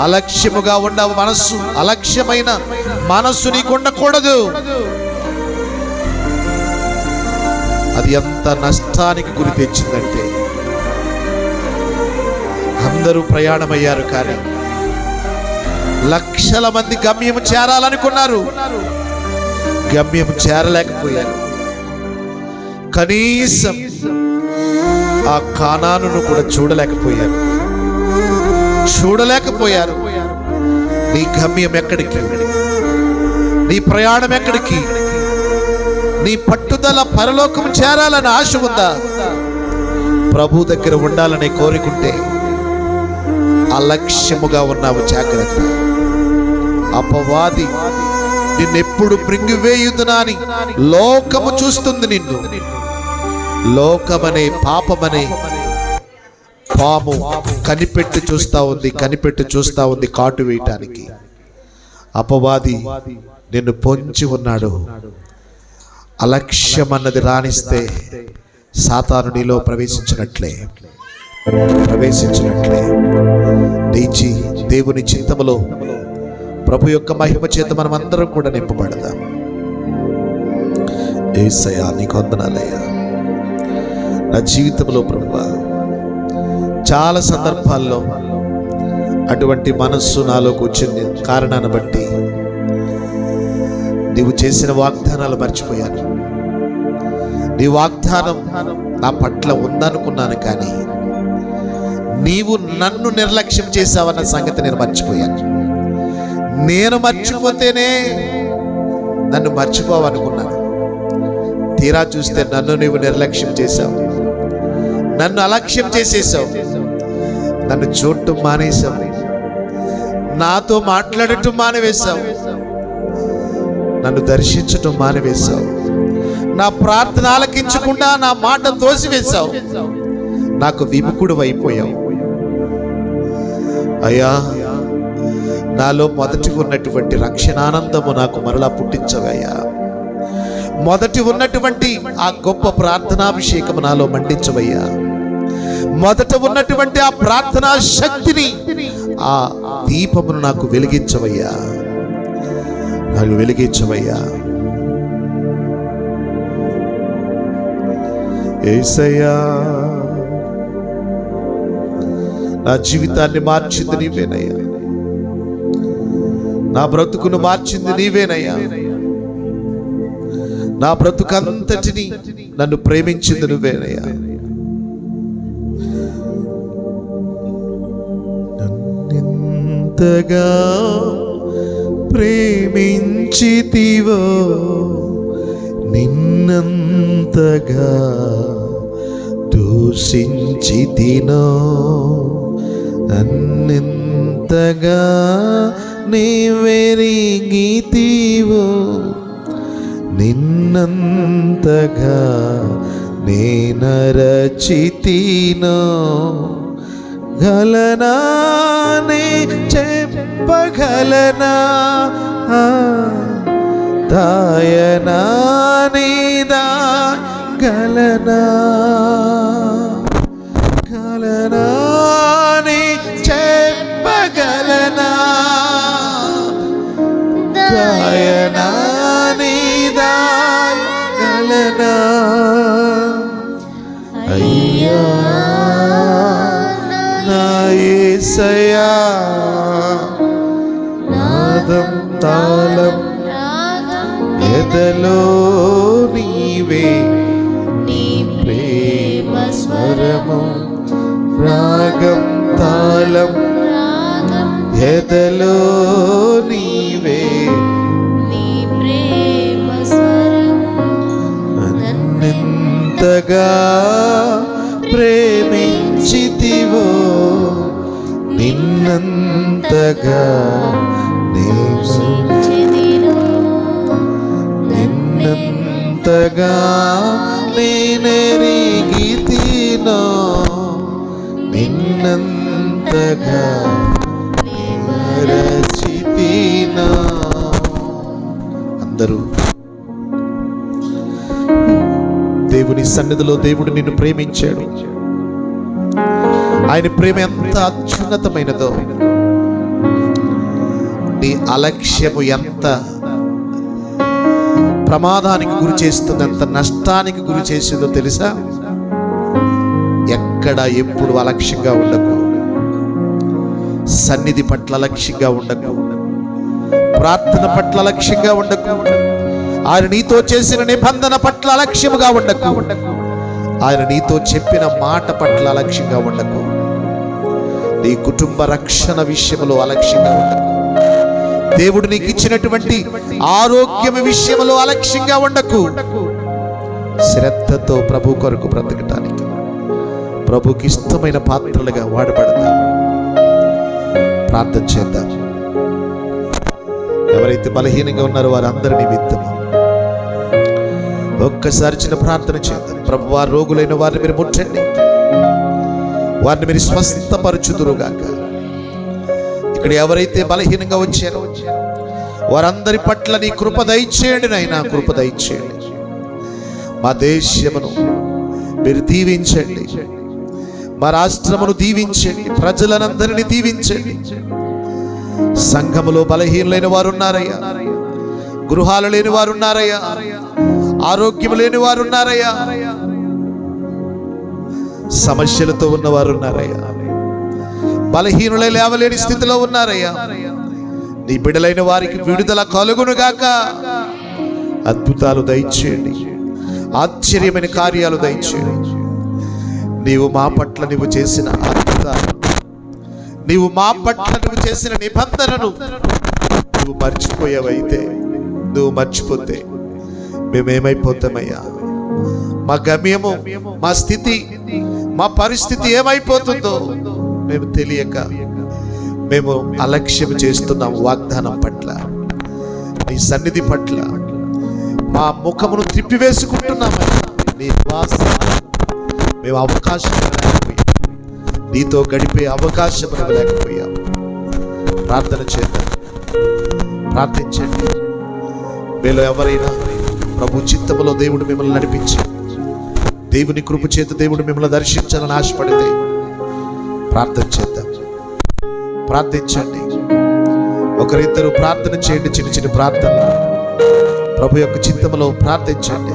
అలక్ష్యముగా ఉన్న మనస్సు, అలక్ష్యమైన మనస్సు నీకు ఉండకూడదు. అది ఎంత నష్టానికి గురి తెచ్చిందంటే, అందరూ ప్రయాణమయ్యారు కానీ లక్షల మంది గమ్యము చేరాలనుకున్నారు, గమ్యము చేరలేకపోయారు. కనీసం ఆ కానానును కూడా చూడలేకపోయారు. నీ గమ్యం ఎక్కడికి? నీ ప్రయాణం ఎక్కడికి? నీ పట్టుదల పరలోకం చేరాలని ఆశ ఉందా? ప్రభు దగ్గర ఉండాలనే కోరికుంటే అలక్ష్యముగా ఉన్నావు, జాగ్రత్త. అపవాది నిన్నెప్పుడు మృంగివేయుదునా అని లోకము చూస్తుంది నిన్ను. లోకమనే పాపమనే పాము కనిపెట్టి చూస్తా ఉంది కాటు వేయటానికి. అపవాది నిన్ను పొంచి ఉన్నాడు. అలక్ష్యమన్నది రాణిస్తే సాతాను నీలో ప్రవేశించినట్లే. లేచి దేవుని చిత్తములో ప్రభు యొక్క మహిమ చేత మనం అందరం కూడా నింపబడదాం. యేసయ్యా నీకు వందనాలయ్యా. నా జీవితంలో ప్రభువా చాలా సందర్భాల్లో అటువంటి మనస్సు నాలోకి వచ్చింది కారణాన్ని బట్టి నీవు చేసిన వాగ్దానాలు మర్చిపోయాను. నీ వాగ్దానం నా పట్ల ఉందనుకున్నాను, కానీ నీవు నన్ను నిర్లక్ష్యం చేశావన్న సంగతి నేను మర్చిపోయాను. నేను మర్చిపోతేనే నన్ను మర్చిపోవనుకున్నాను. తీరా చూస్తే నన్ను నీవు నిర్లక్ష్యం చేశావు, నన్ను అలక్ష్యం చేసేసావు, నన్ను చూడటం మానేశావు, నాతో మాట్లాడటం మానేవేశావు, నన్ను దర్శించటం మానేవేశావు, నా ప్రార్థన ఆలకించకుండా నా మాట తోసివేశావు, నాకు విముఖుడు అయిపోయావు. అయ్యా, నాలో మొదటి ఉన్నటువంటి రక్షణానందము నాకు మరలా పుట్టించవయ్యా. మొదటి ఉన్నటువంటి ఆ గొప్ప ప్రార్థనాభిషేకము నాలో మండించవయ్యా. మొదట ఉన్నటువంటి ఆ ప్రార్థనా శక్తిని, ఆ దీపమును నాకు వెలిగించవయ్యా. యేసయ్యా, నా జీవితాన్ని మార్చింది నీవేనయ్యా. నా బ్రతుకును మార్చింది నీవేనయ్యా. నా బ్రతుకంతటిని నన్ను ప్రేమించింది నువ్వేనయ్యా. నన్నెంతగా ప్రేమించితివో నిన్నంతగా దూషించితినో, నన్నెంతగా నీవెరిగితివో నిన్నంతగా నేనరచితినో, గలనా నే చెప్పగలనా, దాయనా నీదా గలనా, గలనా నే చెప్పగలనా, దాయనా నీదా గలనా. అయ్యా నా యేసయ్యా, నాదం తాళం ఎదలో నీవే, నీ ప్రేమ స్వరము రాగం తాళం ఎదలో నీవే, నీ ప్రేమ స్వరము. నన్నెంతగా ప్రేమించితివో నిన్నంతగా నిన్నంతగా నేనెరిగితినో, నిన్నంతగా రచితినో. అందరూ దేవుని సన్నిధిలో దేవుడు నిన్ను ప్రేమించాడు. ఆయన ప్రేమ ఎంత అత్యున్నతమైనదో, నీ అలక్ష్యము ఎంత ప్రమాదానికి గురి చేస్తుంది, ఎంత నష్టానికి గురి చేసిందో తెలుసా? ఎక్కడ ఎప్పుడు అలక్ష్యంగా ఉండకు, సన్నిధి పట్ల అలక్ష్యంగా ఉండకు, ప్రార్థన పట్ల అలక్ష్యంగా ఉండకు, ఆయన నీతో చేసిన నిబంధన పట్ల అలక్ష్యముగా ఉండకు, ఆయన నీతో చెప్పిన మాట పట్ల అలక్ష్యంగా ఉండకు, నీ కుటుంబ రక్షణ విషయంలో అలక్ష్యంగా ఉండకు, దేవుడు నీకు ఇచ్చినటువంటి ఆరోగ్యం విషయంలో అలక్ష్యంగా ఉండకు. శ్రద్ధతో ప్రభు కొరకు బ్రతకటానికి, ప్రభుకి ఇష్టమైన పాత్రలుగా వాడబడదాం. ప్రార్థన చేద్దాం. ఎవరైతే బలహీనంగా ఉన్నారో వారందరి నిమిత్తము ఒక్కసారి చిన్న ప్రార్థన చేద్దాం. ప్రభు, వారు రోగులైన వారిని మీరు ముట్టండి, వారిని మీరు స్వస్థపరచుదురుగాక. ఇక్కడ ఎవరైతే బలహీనంగా వచ్చారో వారందరి పట్ల నీ కృప దయచేయండి నాయనా, కృప దయచేయండి. మా దేశమును మీరు దీవించండి, మా రాష్ట్రమును దీవించండి, ప్రజలనందరినీ దీవించండి. సంఘములో బలహీనులైన వారు ఉన్నారయ్యా, గృహాలు లేని వారు ఉన్నారయ్యా, ఆరోగ్యం లేని వారు ఉన్నారయ్యా, సమస్యలతో ఉన్నవారు ఉన్నారయ్యా, బలహీనులై లేవలేని స్థితిలో ఉన్నారయ్యా. నీ బిడ్డలైన వారికి విడుదల కలుగునుగాక. అద్భుతాలు దయచేయండి, ఆశ్చర్యమైన కార్యాలు దయచేయండి. నీవు మా పట్ల నువ్వు చేసిన అద్భుతాలు, నీవు మా పట్ల నువ్వు చేసిన నిబంధనను నువ్వు మర్చిపోయావైతే, నువ్వు మర్చిపోతే మేమేమైపోతామయ్యా? మా గమ్యము, మా స్థితి, మా పరిస్థితి ఏమైపోతుందో మేము తెలియక మేము అలక్ష్యం చేస్తున్నాం. వాగ్దానం పట్ల, నీ సన్నిధి పట్ల మా ముఖమును త్రిప్పివేసుకుంటున్నామయ్యా. నీ శ్వాస మేము అవకాశం లేకపోయాం, నీతో గడిపే అవకాశం లేకపోయాం. ప్రార్థన చేద్దాం, ప్రార్థించండి. మీలో ఎవరైనా ప్రభు చిత్తములో దేవుడు మిమ్మల్ని నడిపించి, దేవుని కృప చేత దేవుడు మిమ్మల్ని దర్శించాలని ఆశపడితే ప్రార్థన చేద్దాం. ప్రార్థించండి. ఒకరిద్దరు ప్రార్థన చేయండి, చిన్న చిన్న ప్రార్థన ప్రభు యొక్క చిత్తములో ప్రార్థించండి.